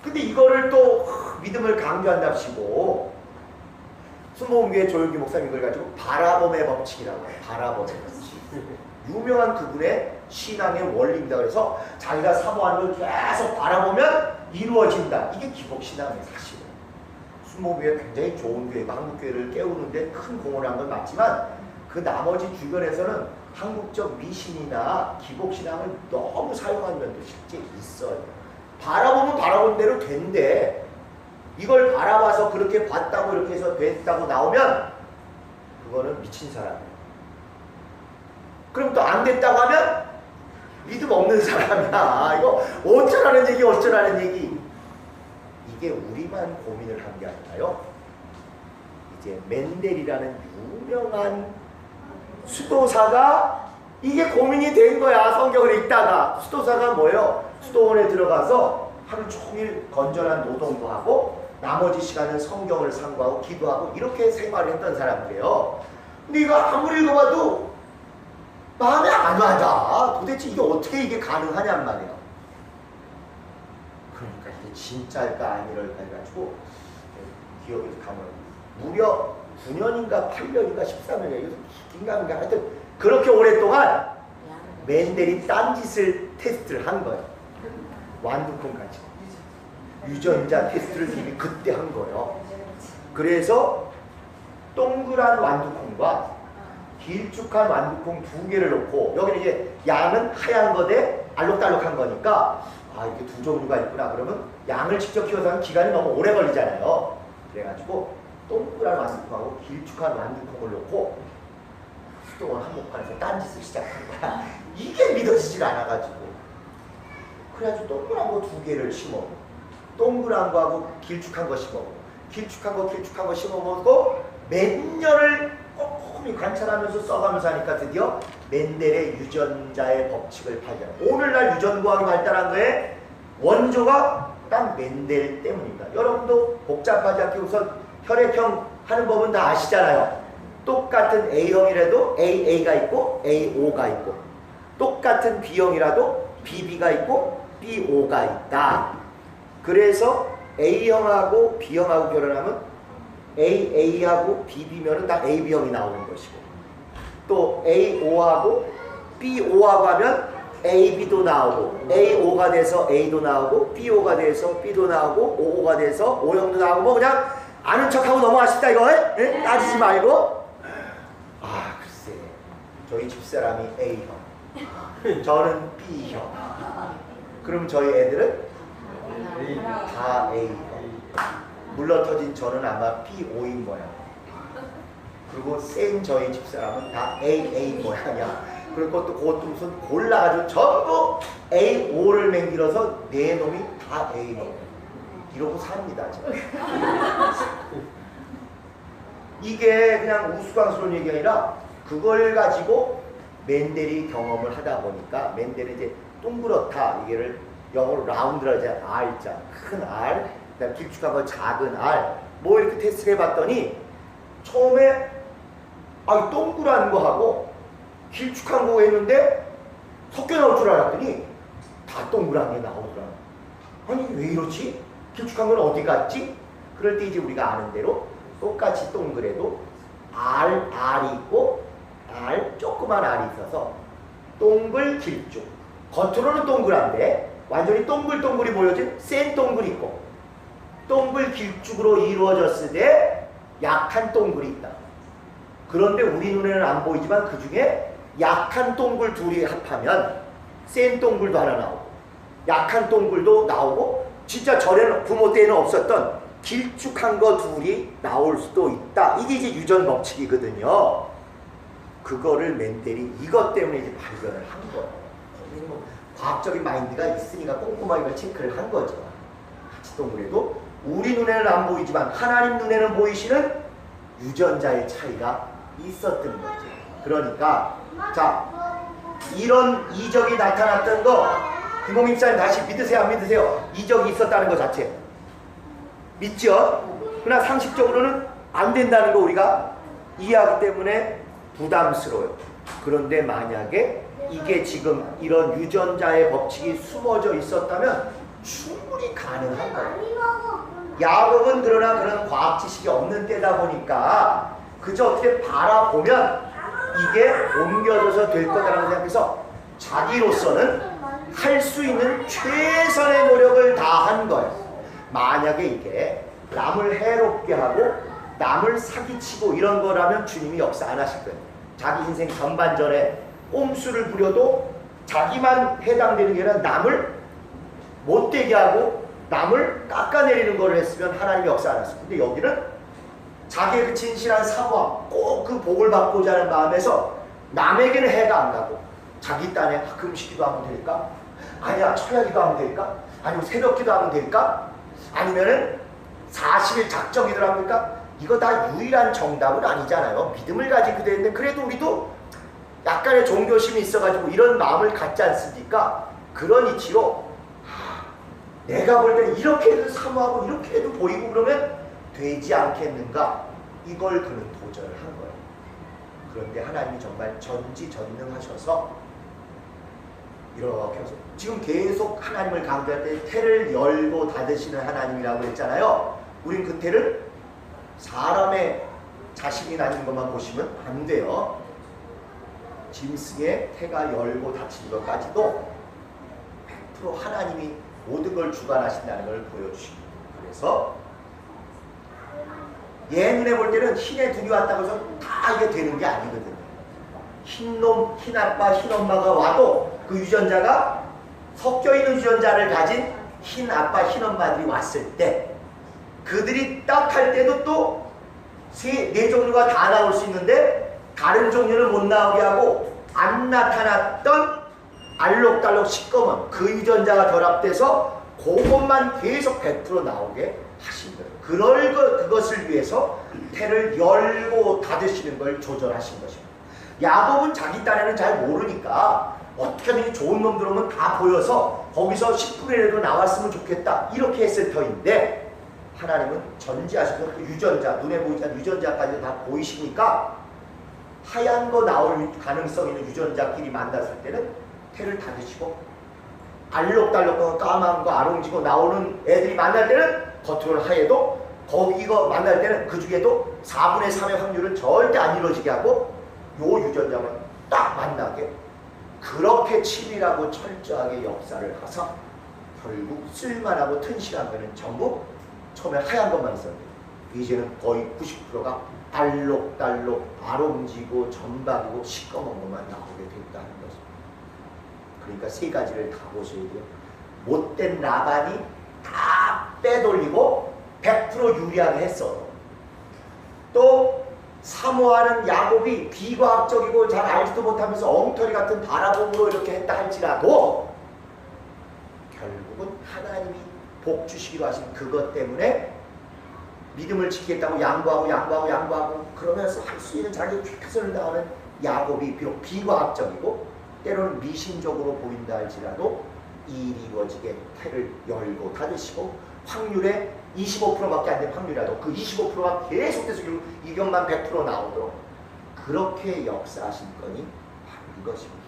근데 이거를 또 믿음을 강조한답시고 순복음교회 조용기 목사님 이걸 가지고 바라봄의 법칙이라고 해요. 바라봄의 법칙. 유명한 그분의 신앙의 원리입니다. 그래서 자기가 사모하는 걸 계속 바라보면 이루어진다. 이게 기복신앙이에요. 사실은 순복음교회 굉장히 좋은 교회고 한국교회를 깨우는데 큰 공헌을 한 건 맞지만, 그 나머지 주변에서는 한국적 미신이나 기복신앙을 너무 사용하는 면도 실제 있어요. 바라보면 바라본 대로 된대. 이걸 바라봐서 그렇게 봤다고 이렇게 해서 됐다고 나오면 그거는 미친 사람이에요. 그럼 또 안 됐다고 하면 믿음 없는 사람이야. 이거 어쩌라는 얘기 어쩌라는 얘기. 이게 우리만 고민을 한 게 아니라요, 이제 멘델이라는 유명한 수도사가 이게 고민이 된 거야. 성경을 읽다가. 수도사가 뭐예요? 수도원에 들어가서 하루 종일 건전한 노동도 하고 나머지 시간은 성경을 상고하고 기도하고 이렇게 생활을 했던 사람들이에요. 근데 이거 아무리 읽어봐도 마음에 안 와다. 도대체 이게 어떻게 이게 가능하냔 말이에요. 그러니까 이게 진짜일까 아니랄까 해가지고 기억에서 가면 무려 9년인가 8년인가 13년인가 긴가민가 하여튼 그렇게 오랫동안 멘델이 딴짓을 테스트를 한 거예요. 완두콩 가지고 유전자 테스트를 이미 그때 한 거예요. 그래서 동그란 완두콩과 길쭉한 완두콩 2개를 놓고, 여기는 이제 양은 하얀 거대 알록달록한 거니까 아 이렇게 두 종류가 있구나. 그러면 양을 직접 키워서 하면 기간이 너무 오래 걸리잖아요. 그래가지고 동그란 완두콩하고 길쭉한 완두콩을 놓고 수도원 한복판에서 딴짓을 시작한 거야. 이게 믿어지지가 않아가지고 그래가지고 동그란 거 2개를 심어, 동그란 거하고 길쭉한 거 심어, 길쭉한 거 심어먹고 몇 년을 꼼꼼히 관찰하면서 써가면서 하니까 드디어 멘델의 유전자의 법칙을 발견. 오늘날 유전과학이 발달한 거에 원조가 딱 멘델 때문입니다. 여러분도 복잡하지 않게 우선 혈액형 하는 법은 다 아시잖아요. 똑같은 A형이라도 AA가 있고 AO가 있고, 똑같은 B형이라도 BB가 있고 BO가 있다. 그래서 A형하고 B형하고 결혼하면 AA하고 BB면은 다 AB형이 나오는 것이고, 또 AO하고 BO하고 하면 AB도 나오고 AO가 돼서 A도 나오고 BO가 돼서 B도 나오고 OO가 돼서 O형도 나오고 뭐 그냥 아는 척하고 넘어가십시다 이거. 예? 따지지 말고. 아 글쎄 저희 집사람이 A형 저는 B형 그럼 저희 애들은 다 A형 물러터진 저는 아마 B5인 모양 그리고 센 저희 집사람은 다 AA 모양이야. 그리고 또 그것도 무슨 골라가지고 전부 A5를 맹길어서 네 놈이 다 A놈 이러고 삽니다 지금. 이게 그냥 우스꽝스러운 얘기가 아니라 그걸 가지고 맨델이 경험을 하다 보니까 맨델은 이제 동그랗다 이게를 영어로 라운드라 하지 R자 큰 R 그다음 길쭉한 거 작은 R 뭐 이렇게 테스트를 해봤더니 처음에 아 동그란 거 하고 길쭉한 거 했는데 섞여 나올 줄 알았더니 다 동그란 게 나오더라. 아니 왜 이러지? 길쭉한 건 어디 갔지? 그럴 때 이제 우리가 아는 대로 똑같이 동그래도 R이 있고 R 조그만 R이 있어서 동글 길쭉 겉으로는 동그란데 완전히 동글동글이 보여진 센 동글이 있고 동글 길쭉으로 이루어졌을 때 약한 동글이 있다. 그런데 우리 눈에는 안 보이지만 그 중에 약한 동글 둘이 합하면 센 동글도 하나 나오고 약한 동글도 나오고 진짜 전에는 부모 때에는 없었던 길쭉한 거 둘이 나올 수도 있다. 이게 이제 유전 법칙이거든요. 그거를 맨델이 이것 때문에 이제 발견을 한 거예요. 뭐 과학적인 마인드가 있으니까 꼼꼼하게 이걸 체크를 한 거죠. 같이 동글에도 우리 눈에는 안 보이지만 하나님 눈에는 보이시는 유전자의 차이가 있었던 거죠. 그러니까 자 이런 이적이 나타났던 거 김홍 집사님 다시 믿으세요 안 믿으세요? 이적이 있었다는 것 자체 믿죠? 그러나 상식적으로는 안 된다는 거 우리가 이해하기 때문에 부담스러워요. 그런데 만약에 이게 지금 이런 유전자의 법칙이 숨어져 있었다면 충분히 가능한 거예요. 야곱은 그러나 그런 과학 지식이 없는 때다 보니까 그저 어떻게 바라보면 이게 옮겨져서 될 거다라고 생각해서 자기로서는 할 수 있는 최선의 노력을 다한 거예요. 만약에 이게 남을 해롭게 하고 남을 사기치고 이런 거라면 주님이 역사 안 하실 거예요. 자기 인생 전반전에 꼼수를 부려도 자기만 해당되는 게 아니라 남을 못되게 하고 남을 깎아내리는 걸 했으면 하나님이 역사 안 했어요. 근데 여기는 자기의 그 진실한 사과 꼭 그 복을 받고자 하는 마음에서 남에게는 해가 안 가고 자기 딴에 금식기도 하면 될까? 아니야 철야기도 하면 될까? 아니면 새벽기도 하면 될까? 아니면은 40일 작정기도 합니까? 이거 다 유일한 정답은 아니잖아요. 믿음을 가지고 되는데 그래도 우리도 약간의 종교심이 있어가지고 이런 마음을 갖지 않습니까? 그런 이치로 내가 볼 때는 이렇게 해도 사모하고 이렇게 해도 보이고 그러면 되지 않겠는가? 이걸 그는 도전을 한 거예요. 그런데 하나님이 정말 전지전능하셔서 이렇게 해서 지금 계속 하나님을 강조할 때 태를 열고 닫으시는 하나님이라고 했잖아요. 우린 그 태를 사람의 자식이 낳는 것만 보시면 안 돼요. 짐승의 태가 열고 닫히는 것까지도 100% 하나님이 모든 걸 주관하신다는 걸 보여주십니다. 그래서 얘 눈에 볼 때는 흰애 둘이 왔다고 해서 다 이게 되는 게 아니거든요. 흰놈, 흰아빠, 흰엄마가 와도 그 유전자가 섞여있는 유전자를 가진 흰아빠, 흰엄마들이 왔을 때 그들이 딱 할 때도 또 네 종류가 다 나올 수 있는데 다른 종류는 못 나오게 하고 안 나타났던 알록달록 시꺼먼 그 유전자가 결합돼서 그것만 계속 100% 나오게 하신 거예요. 그것을 위해서 태를 열고 닫으시는 걸 조절하신 것입니다. 야곱은 자기 딴에는 잘 모르니까 어떻게 하면 좋은 놈 들어오면 다 보여서 거기서 10분이라도 나왔으면 좋겠다 이렇게 했을 터인데 하나님은 전지하셔서 그 유전자, 눈에 보이지 않는 유전자까지 다 보이시니까 하얀 거 나올 가능성 있는 유전자끼리 만났을 때는 태를 닫으시고 알록달록 까만 거 아롱지고 나오는 애들이 만날 때는 겉으로는 하얘도 거기가 만날 때는 그 중에도 4분의 3의 확률은 절대 안 이루어지게 하고 요 유전자만 딱 만나게 그 그렇게 치밀하고 철저하게 역사를 하사 결국 쓸만하고 튼실한 거는 전부 처음에 하얀 것만 있었는데 이제는 거의 90%가 알록달록 아롱지고 점박이고 시꺼먼 것만 나오게 됐다는 것입니다. 그러니까 세 가지를 다 보셔야 돼요. 못된 라반이 다 빼돌리고 100% 유리하게 했어. 또 사모하는 야곱이 비과학적이고 잘 알지도 못하면서 엉터리 같은 바라봄으로 이렇게 했다 할지라도 결국은 하나님이 복 주시기로 하신 그것 때문에 믿음을 지키겠다고 양보하고 그러면서 할 수 있는 자기 최선을 다하는 야곱이 비록 비과학적이고 때로는 미신적으로 보인다 할지라도 일이 이루어지게 태를 열고 닫으시고 확률에 25%밖에 안 된 확률이라도 그 25%가 계속해서 이것만 100% 나오도록 그렇게 역사하신 건이 바로 이것입니다.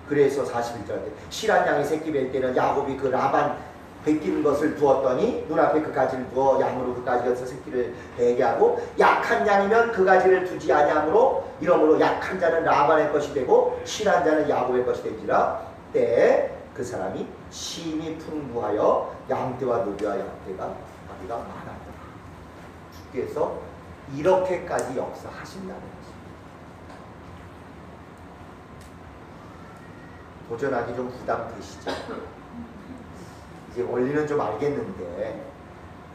그래서 41절 때 실한 양이 새끼 뵐 때는 야곱이 그 라반 베끼는 것을 두었더니 눈앞에 그 가지를 두어 양으로 그 가지에서 새끼를 베게 하고 약한 양이면 그 가지를 두지 아니하므로 이러므로 약한 자는 라반의 것이 되고 실한 자는 야곱의 것이 되지라. 때에 그 사람이 심히 풍부하여 양떼와 노비와 양떼가 아비가 많았더라. 주께서 이렇게까지 역사하신다는 것입니다. 도전하기 좀 부담되시죠? 이제 원리는 좀 알겠는데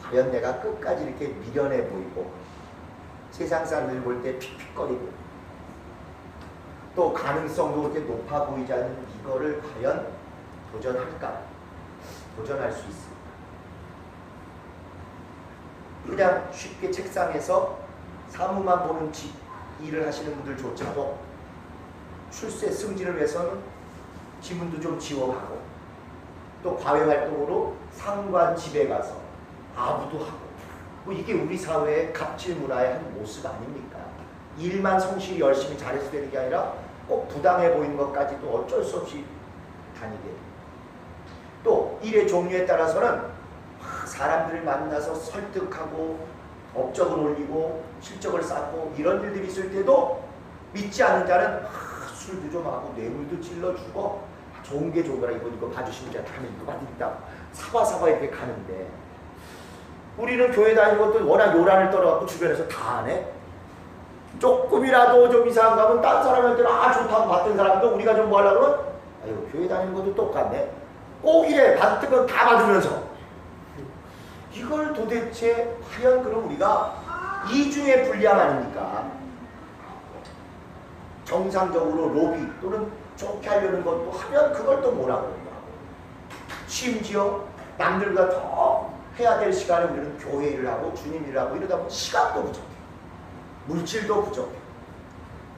과연 내가 끝까지 이렇게 미련해 보이고 세상 사람들 볼 때 픽픽거리고 또 가능성도 그렇게 높아 보이지 않는 이거를 과연 도전할까? 도전할 수 있습니다. 그냥 쉽게 책상에서 사무만 보는 일을 하시는 분들조차도 출세 승진을 위해서는 지문도 좀 지워가고 또 과외활동으로 상관 집에 가서 아부도 하고 뭐 이게 우리 사회의 갑질 문화의 한 모습 아닙니까? 일만 성실히 열심히 잘해서 되는 게 아니라 꼭 부당해 보이는 것까지도 어쩔 수 없이 다니게 됩니다. 또 일의 종류에 따라서는 사람들을 만나서 설득하고 업적을 올리고 실적을 쌓고 이런 일들이 있을 때도 믿지 않는 자는 술도 좀 하고 뇌물도 찔러주고 좋은 게 좋은 거라 이거 봐주시면 제가 다음에 이거 받으니까 사바사바 이렇게 가는데 우리는 교회 다니는 것도 워낙 요란을 떨어갖고 주변에서 다 하네. 조금이라도 좀 이상한 거 하면 딴 사람한테는 좋다고 봤던 사람도 우리가 좀 뭐 하려고 그러면 아유 교회 다니는 것도 똑같네. 꼭 이래 받을 건 다 받으면서 이걸 도대체 과연 그럼 우리가 이중의 불량 아닙니까? 정상적으로 로비 또는 좋게 하려는 것도 하면 그걸 또 뭐라고 그러냐고. 심지어 남들보다 더 해야 될 시간에 우리는 교회 일을 하고 주님 일을 하고 이러다 보면 시간도 부족해. 물질도 부족해.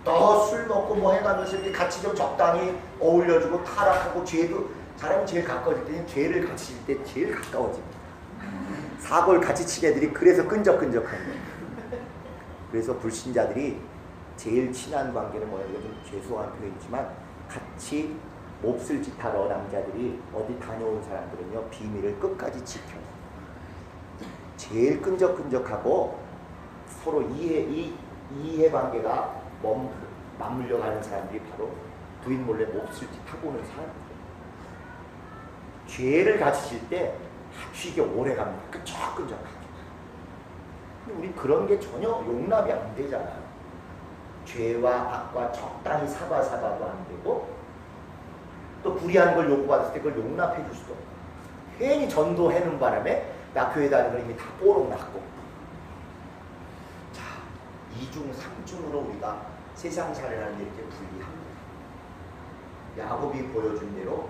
더 술 먹고 뭐 해가면서 이렇게 같이 좀 적당히 어울려주고 타락하고 죄도 사람이 제일 가까워질 때는 죄를 같이 칠 때 제일 가까워집니다. 사고를 같이 친 애들이 그래서 끈적끈적한 거예요. 그래서 불신자들이 제일 친한 관계는 뭐냐, 이거 좀 죄송한 표현이지만 같이 몹쓸 짓 하러 남자들이 어디 다녀온 사람들은요 비밀을 끝까지 지켜요. 제일 끈적끈적하고 서로 이해 관계가 맞물려 가는 사람들이 바로 부인 몰래 몹쓸 짓 하고 오는 사람들이에요. 죄를 같이 질 때 아주 이게 오래 갑니다. 끈적끈적하게. 근데 우린 그런 게 전혀 용납이 안 되잖아요. 죄와 악과 적당히 사바사바도 안 되고 또 불의한 걸 요구받았을 때 그걸 용납해 줄 수도 없고 괜히 전도해는 바람에 나 교회 다니는 걸 이미 다 뽀록 났고 자, 이중 삼중으로 우리가 세상 살아가는 게 이렇게 불리합니다. 야곱이 보여준 대로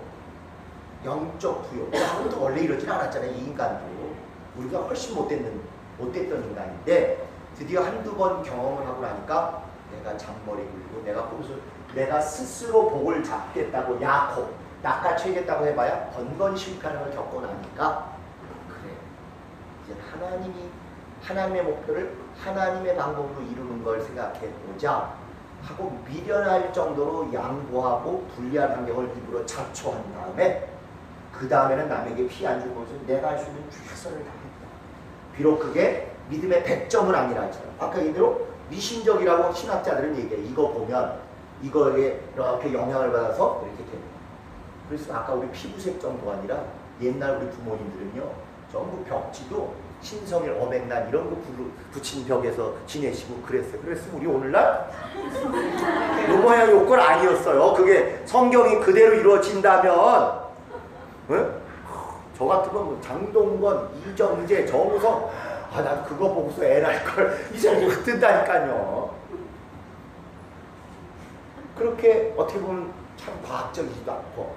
영적 부여. 야곱도 원래 이러진 않았잖아요. 이 인간도 우리가 훨씬 못됐던 인간인데 드디어 한두 번 경험을 하고 나니까 내가 잔머리 굴리고 내가 꿈에서 내가 스스로 복을 잡겠다고 야곱 낚아채겠다고 해봐야 번번 실패하는 걸 겪고 나니까 그래 이제 하나님의 목표를 하나님의 방법으로 이루는 걸 생각해보자 하고 미련할 정도로 양보하고 불리한 환경을 일부러 자초한 다음에 그 다음에는 남에게 피해 안 주고 내가 할 수 있는 최선을 다했다. 비록 그게 믿음의 100점은 아니라 할지라도 아까 얘기대로 미신적이라고 신학자들은 얘기해. 이거 보면 이거에 이렇게 영향을 받아서 이렇게 됩니다. 그래서 아까 우리 피부색 정도가 아니라 옛날 우리 부모님들은요 전부 벽지도 신성일 어백난 이런 거 붙인 벽에서 지내시고 그랬어요. 그랬으면 우리 오늘날 요 모양 요건 아니었어요. 그게 성경이 그대로 이루어진다면 응? 저 같으면 뭐 장동건, 이정재, 정우성 나도 그거 보고서 애 낳을걸 이 생각이 든다니까요. 그렇게 어떻게 보면 참 과학적이지도 않고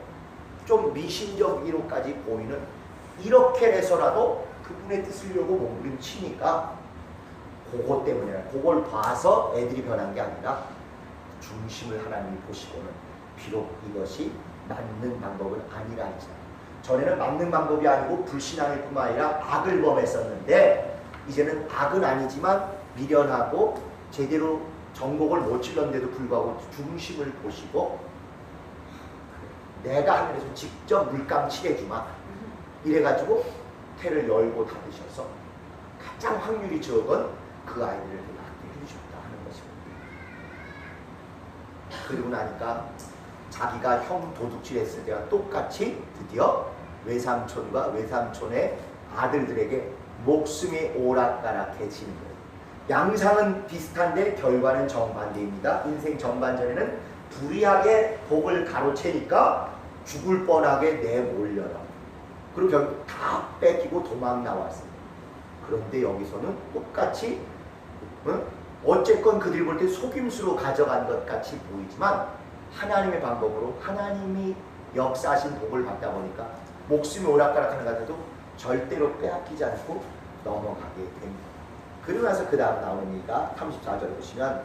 좀 미신적으로까지 보이는 이렇게 해서라도 그분의 뜻을려고 몸부림치니까 그것 때문에 그걸 봐서 애들이 변한 게 아니라 중심을 하나님이 보시고는 비록 이것이 맞는 방법은 아니라 했잖아요. 전에는 맞는 방법이 아니고 불신앙일 뿐만 아니라 악을 범했었는데 이제는 악은 아니지만 미련하고 제대로 정곡을 못 찔렀는데도 불구하고 중심을 보시고 내가 하늘에서 직접 물감 칠해주마 이래가지고 태를 열고 닫으셔서 가장 확률이 적은 그 아이들을 낳게 해주셨다 하는 것입니다. 그리고 나니까 자기가 형 도둑질 했을 때와 똑같이 드디어 외삼촌과 외삼촌의 아들들에게 목숨이 오락가락해지는 거예요. 양상은 비슷한데 결과는 정반대입니다. 인생 전반전에는 불의하게 복을 가로채니까 죽을 뻔하게 내몰려라. 그리고 결국 다 뺏기고 도망 나왔어요. 그런데 여기서는 똑같이 어쨌건 그들이 볼 때 속임수로 가져간 것 같이 보이지만 하나님의 방법으로 하나님이 역사하신 복을 받다 보니까 목숨이 오락가락하는 것 같아도 절대로 빼앗기지 않고 넘어가게 됩니다. 그러고 나서 그 다음 나오는 얘기가 34절 보시면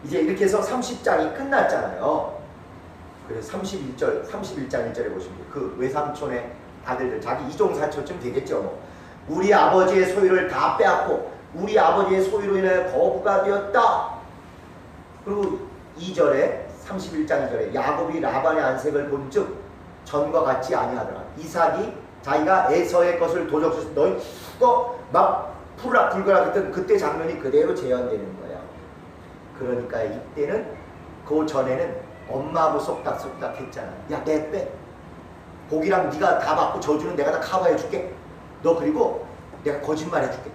이제 이렇게 해서 30장이 끝났잖아요. 그래서 31장 1절에 보시면 그 외삼촌의 아들들 자기 이종사촌쯤 되겠죠. 뭐. 우리 아버지의 소유를 다 빼앗고 우리 아버지의 소유로 인하여 거부가 되었다. 그리고 2절에 31장 2절에 야곱이 라반의 안색을 본즉 전과 같지 아니하더라. 이삭이 자기가 에서의 것을 도적해서 너희 그거 막 풀락불거락 했던 그때 장면이 그대로 재현되는 거예요. 그러니까 이때는 그 전에는 엄마하고 속닥속닥 했잖아. 야, 내 빼. 고기랑 네가 다 받고 저주는 내가 다 커버해줄게. 너 그리고 내가 거짓말 해줄게.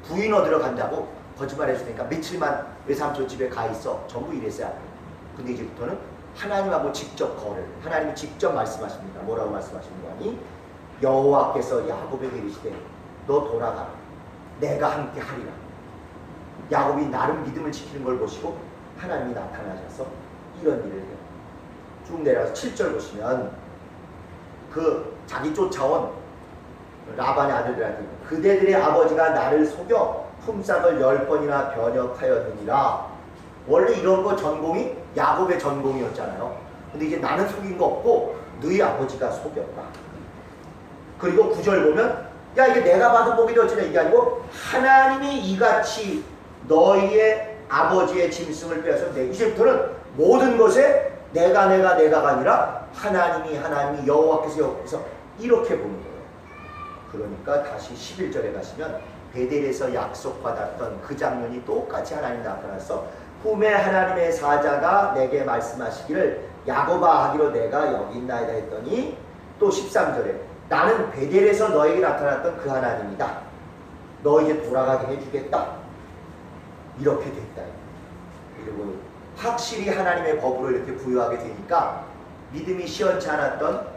부인 얻으러 간다고 거짓말 해줄 테니까 며칠만 외삼촌 집에 가 있어. 전부 이랬어요. 근데 이제부터는 하나님하고 직접 거래를 하나님이 직접 말씀하십니다. 뭐라고 말씀하시는 거니? 여호와께서 야곱에게 이르시되 너 돌아가라. 내가 함께 하리라. 야곱이 나름 믿음을 지키는 걸 보시고 하나님이 나타나셔서 이런 일을 해요. 쭉 내려가서 7절 보시면 그 자기 쫓아온 라반의 아들들한테 그대들의 아버지가 나를 속여 품삯을 10번이나 변역하였느니라. 원래 이런 거 전공이 야곱의 전공이었잖아요. 근데 이제 나는 속인 거 없고 너희 아버지가 속였다. 그리고 9절 보면 야 이게 내가 받은 복이 어쩌냐 이게 아니고 하나님이 이같이 너희의 아버지의 짐승을 빼앗아 이제부터는 모든 것에 내가 아니라 하나님이 여호와께서 이렇게 보는 거예요. 그러니까 다시 11절에 가시면 베델에서 약속받았던 그 장면이 똑같이 하나님 나타나서 후에 하나님의 사자가 내게 말씀하시기를 야곱아 하기로 내가 여기 있나이다 했더니 또 13절에 나는 베델에서 너에게 나타났던 그 하나님이다. 너 이제 돌아가게 해주겠다. 이렇게 됐다. 그리고 확실히 하나님의 법으로 이렇게 부여하게 되니까 믿음이 시원치 않았던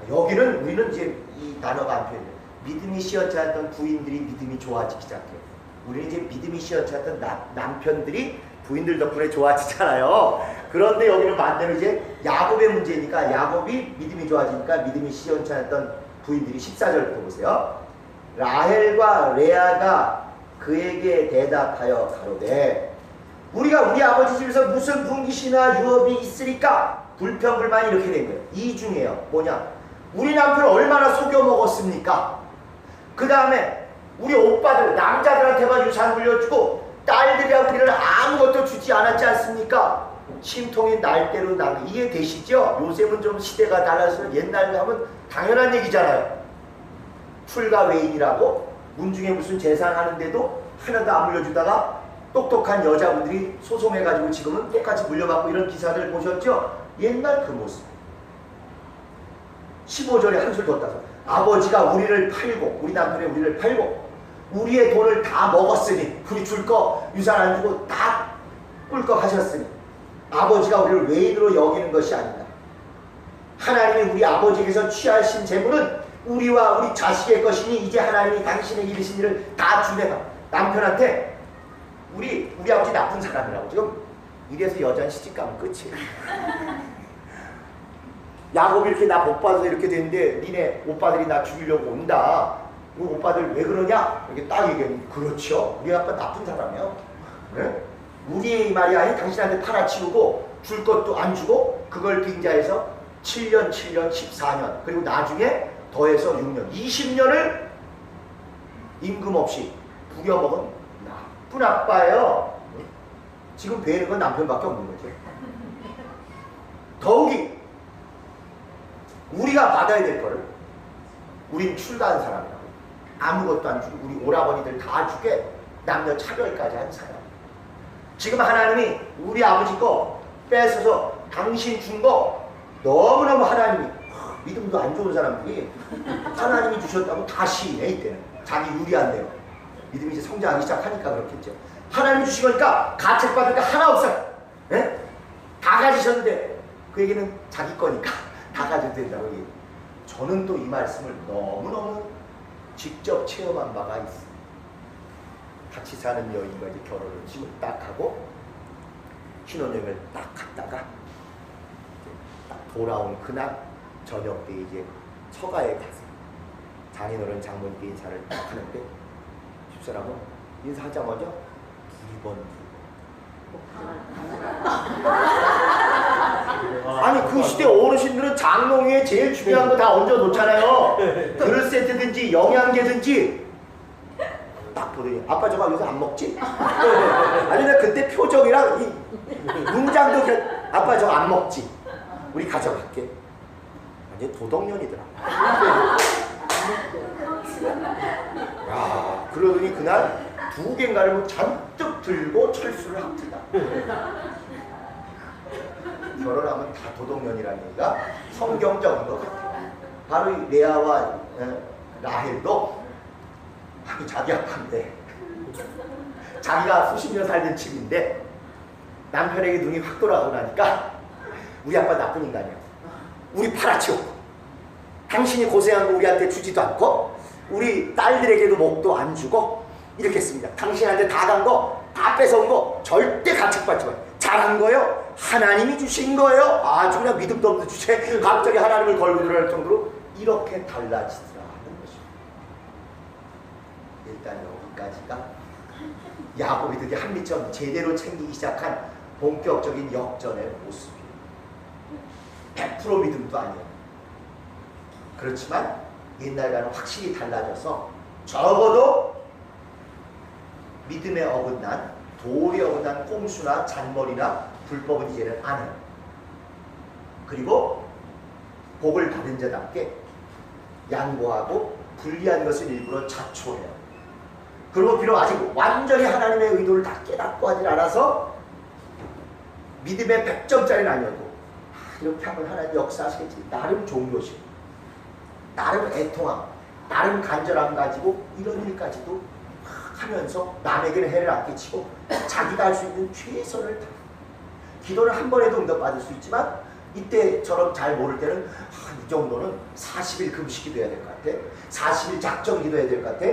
여기는 우리는 이제 이 단어가 안 표현돼요. 믿음이 시원치 않았던 부인들이 믿음이 좋아지기 시작해요. 우리는 이제 믿음이 시원치 않았던 남편들이 부인들 덕분에 좋아지잖아요. 그런데 여기는 반대로 이제 야곱의 문제니까 야곱이 믿음이 좋아지니까 믿음이 시원치 않았던 부인들이 14절 보세요. 라헬과 레아가 그에게 대답하여 가로되 우리가 우리 아버지 집에서 무슨 분깃이나 유업이 있으리까? 불평불만이 이렇게 된 거예요. 이 중에요. 뭐냐? 우리 남편을 얼마나 속여 먹었습니까? 그 다음에 우리 오빠들 남자들한테만 유산 물려주고 딸들이랑 우리를 아무것도 주지 않았지 않습니까? 심통이 날대로 나는 이해되시죠? 요즘은 좀 시대가 달라서 옛날에 하면 당연한 얘기잖아요. 출가 외인이라고 문중에 무슨 재산 하는데도 하나도 안 물려주다가 똑똑한 여자분들이 소송해가지고 지금은 똑같이 물려받고 이런 기사들 보셨죠? 옛날 그 모습. 15절에 한술 더 따서 아버지가 우리를 팔고 우리 남편이 우리를 팔고 우리의 돈을 다 먹었으니 우리 줄 거 유산 안 주고 다 꿀꺽 하셨으니 아버지가 우리를 외인으로 여기는 것이 아니다. 하나님이 우리 아버지에게서 취하신 재물은 우리와 우리 자식의 것이니 이제 하나님이 당신에게 이르신 일을 다 주내라. 남편한테 우리 아버지 나쁜 사람이라고. 지금 이래서 여자는 시집가면 끝이에요. 야곱이 이렇게 나 복 받아서 이렇게 됐는데 니네 오빠들이 나 죽이려고 온다. 우리 오빠들 왜 그러냐? 이렇게 딱 얘기하면 그렇죠. 우리 아빠 나쁜 사람이야. 네? 우리 말이 아니 당신한테 팔아치우고 줄 것도 안 주고 그걸 빙자해서 7년, 14년 그리고 나중에 더해서 6년, 20년을 임금 없이 부려먹은 나쁜 아빠예요. 지금 배는 건 남편밖에 없는 거죠. 더욱이 우리가 받아야 될 거를 우린 출가한 사람이라고 아무것도 안 주고 우리 오라버니들 다 주게 남녀 차별까지 한 사람. 지금 하나님이 우리 아버지 거 뺏어서 당신 준 거 너무너무 하나님이 믿음도 안 좋은 사람들이 하나님이 주셨다고 다시 내 이때는 자기 유리한 대로 믿음이 이제 성장하기 시작하니까 그렇겠죠. 하나님이 주신 거니까 가책받을 게 하나 없어요. 네? 다 가지셨는데 그 얘기는 자기 거니까 다 가져도 된다고 얘기해요. 저는 또 이 말씀을 너무너무 직접 체험한 바가 있어요. 같이 사는 여인과 이제 결혼을 지금 딱 하고 신혼여행을 딱 갔다가 딱 돌아온 그날 저녁 때 이제 처가에 가서 장인어른 장모님께 인사를 딱 하는데 집사람은 인사하자마자 두 번. 아니 그 시대 어르신들은 장롱에 제일 중요한 거 다 얹어 놓잖아요. 그릇 세트든지 영양제든지 딱 보더니 아빠 저거 요새 안 먹지? 아니 나 그때 표정이랑 이 문장도 아빠 저거 안 먹지? 우리 가져갈게. 완전 도덕년이더라. 야, 그러더니 그날 두 개인가를 뭐 잔뜩 들고 철수를 합니다. 결혼하면 다 도덕년이라는 얘기가 성경적인 것 같아요. 바로 이 레아와 라헬도 자기 아빠인데 자기가 수십 년 살던 집인데 남편에게 눈이 확 돌아가고 나니까 우리 아빠 나쁜 인간이야. 우리 팔아치웠고 당신이 고생한 거 우리한테 주지도 않고 우리 딸들에게도 목도 안 주고 이렇게 했습니다. 당신한테 다 간 거 다 뺏어온 거 절대 가책받지 마요. 잘한 거요? 하나님이 주신 거예요? 아주 그냥 믿음도 없는 주제 갑자기 하나님을 걸고 들어갈 정도로 이렇게 달라지더라 하는 것입니다. 일단 여기까지가 야곱이 드디어 한미점 제대로 챙기기 시작한 본격적인 역전의 모습이에요. 100% 믿음도 아니에요. 그렇지만 옛날과는 확실히 달라져서 적어도 믿음에 어긋난 도리에 어긋난 꼼수나 잔머리나 불법은 이제는 안 해요. 그리고 복을 받은 자답게 양보하고 불리한 것을 일부러 자초해요. 그리고 비록 아직 완전히 하나님의 의도를 다 깨닫고 하지 않아서 믿음의 100점짜리는 아니어도 이렇게 하면 하나님 역사하시겠지. 나름 종교심, 나름 애통함, 나름 간절함 가지고 이런 일까지도 하면서 남에게는 해를 안 끼치고 자기가 할 수 있는 최선을 다. 기도를 한 번 해도 응답받을 수 있지만 이때처럼 잘 모를 때는 이 정도는 40일 금식 기도해야 될 것 같아. 40일 작정 기도해야 될 것 같아.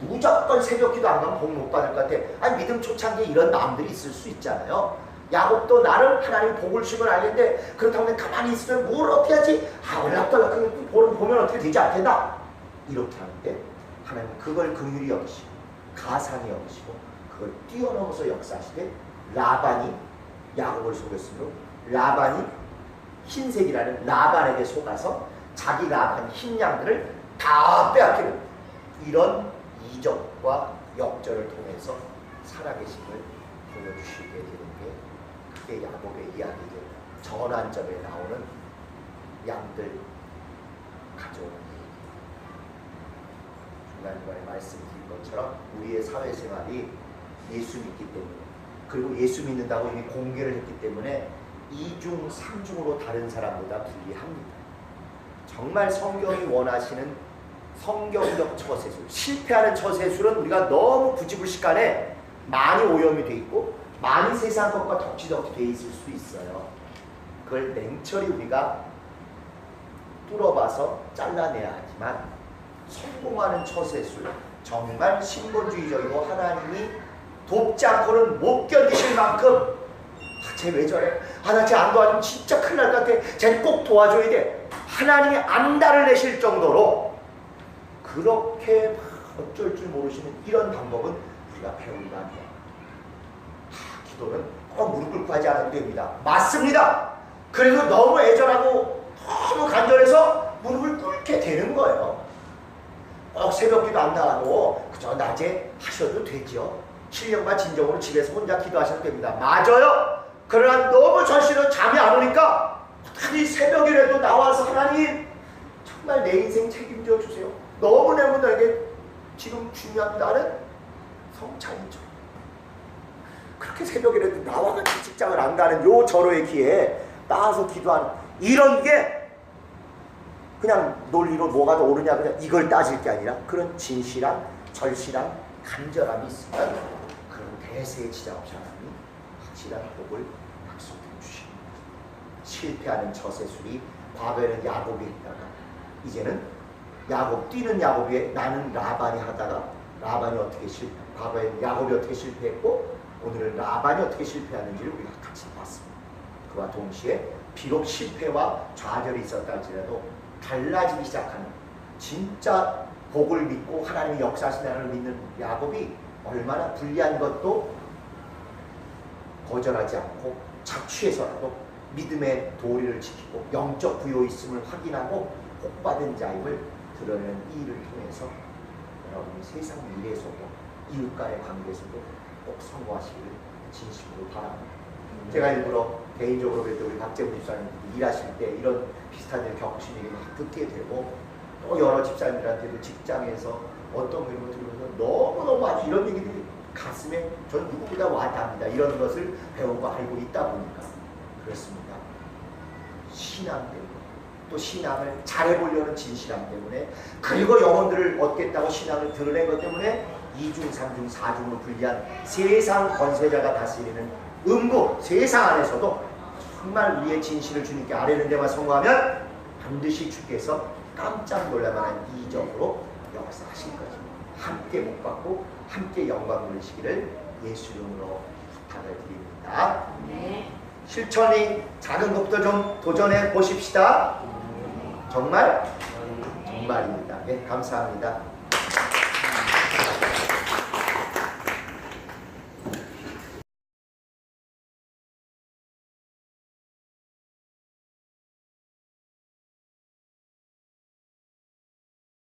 무조건 새벽 기도 안 가면 복 못 받을 것 같아. 아니 믿음 초창기에 이런 마음들이 있을 수 있잖아요. 야곱도 나름 하나님 복을 주신 걸 알겠는데 그렇다고 내가 가만히 있으면 뭘 어떻게 하지? 얼락덜락 보면 어떻게 되지 않겠나? 이렇게 하는데 하나님은 그걸 긍휼히 여기시고 가상히 여기시고 그걸 뛰어넘어서 역사하시되 라반이 야곱을 속였으므로 라반이 흰색이라는 라반에게 속아서 자기 라반 흰 양들을 다 빼앗기는 이런 이적과 역전을 통해서 살아계심을 보여주시게 되는 게 그게 야곱의 이야기들 전환점에 나오는 양들 가져오는 얘기. 중간중간에 말씀드린 것처럼 우리의 사회생활이 예수 믿기 때문에, 그리고 예수 믿는다고 이미 공개를 했기 때문에 2중, 3중으로 다른 사람보다 불리합니다. 정말 성경이 원하시는 성경적 처세술, 실패하는 처세술은 우리가 너무 부지불식간에 많이 오염이 돼 있고 많이 세상 것과 덕지덕지 돼 있을 수 있어요. 그걸 냉철히 우리가 뚫어봐서 잘라내야 하지만, 성공하는 처세술, 정말 신본주의적이고 하나님이 돕지 않고는 못 견디실 만큼, 쟤 왜 저래? 나 쟤 안 도와주면 진짜 큰일 날 것 같아. 쟤 꼭 도와줘야 돼. 하나님이 안달을 내실 정도로 그렇게 어쩔 줄 모르시는 이런 방법은 우리가 배우면 안 돼요. 기도는 꼭 무릎 꿇고 하지 않아도 됩니다. 맞습니다. 그래도 너무 애절하고 너무 간절해서 무릎을 꿇게 되는 거예요. 새벽기도 안 나가도 그저 낮에 하셔도 되죠. 신령과 진정으로 집에서 혼자 기도하셔도 됩니다. 맞아요. 그러나 너무 절실해서 잠이 안 오니까 어떻게 새벽이라도 나와서 하나님 정말 내 인생 책임져 주세요. 너무 내 문제에게 지금 중요한 나는 성찬이죠. 그렇게 새벽이라도 나와가지고 직장을 안 가는 요 절호의 기회에 나와서 기도하는 이런 게 그냥 논리로 뭐가 더 옳으냐 그냥 이걸 따질 게 아니라 그런 진실한 절실한 간절함이 있으면 그런 대세의 지장 없이 하나님이 확실한 복을 약속해 주십니다. 실패하는 저세술이 과거에는 야곱이 했다가 이제는 뛰는 야곱이 나는 라반이 하다가 라반이 어떻게 과거에는 야곱이 어떻게 실패했고 오늘은 라반이 어떻게 실패하는지를 우리가 같이 봤습니다. 그와 동시에 비록 실패와 좌절이 있었다 할지라도 달라지기 시작하는 진짜 복을 믿고 하나님의 역사하신다는 걸 믿는 야곱이 얼마나 불리한 것도 거절하지 않고 착취해서라도 믿음의 도리를 지키고 영적 부요 있음을 확인하고 복받은 자임을 드러내는 이 일을 통해서 여러분이 세상 일에서도 이웃간의 관계에서도 꼭 성공하시기를 진심으로 바랍니다. 제가 일부러 개인적으로 그래도 우리 박재훈 집사님 일하실 때 이런 비슷한 일 겪으신 얘기를 막 듣게 되고 또 여러 집사님들한테도 직장에서 어떤 거 이런 거 들으면서 너무너무 아주 이런 얘기들이 가슴에 전 누구보다 와닿습니다. 이런 것을 배우고 알고 있다 보니까 그렇습니다. 신앙 때문에 또 신앙을 잘해보려는 진실함 때문에 그리고 영혼들을 얻겠다고 신앙을 드러낸 것 때문에 2중, 3중, 4중으로 분리한 세상 권세자가 다스리는 음부 세상 안에서도 정말 우리의 진실을 주님께 아뢰는 데만 성공하면 반드시 주께서 깜짝 놀랄만한 이적으로 역사하실 것입니다. 함께 복받고 함께 영광 돌리시기를 예수 이름으로 부탁을 드립니다. 네. 실천이 작은 것부터 좀 도전해 보십시다. 정말입니다. 네, 감사합니다.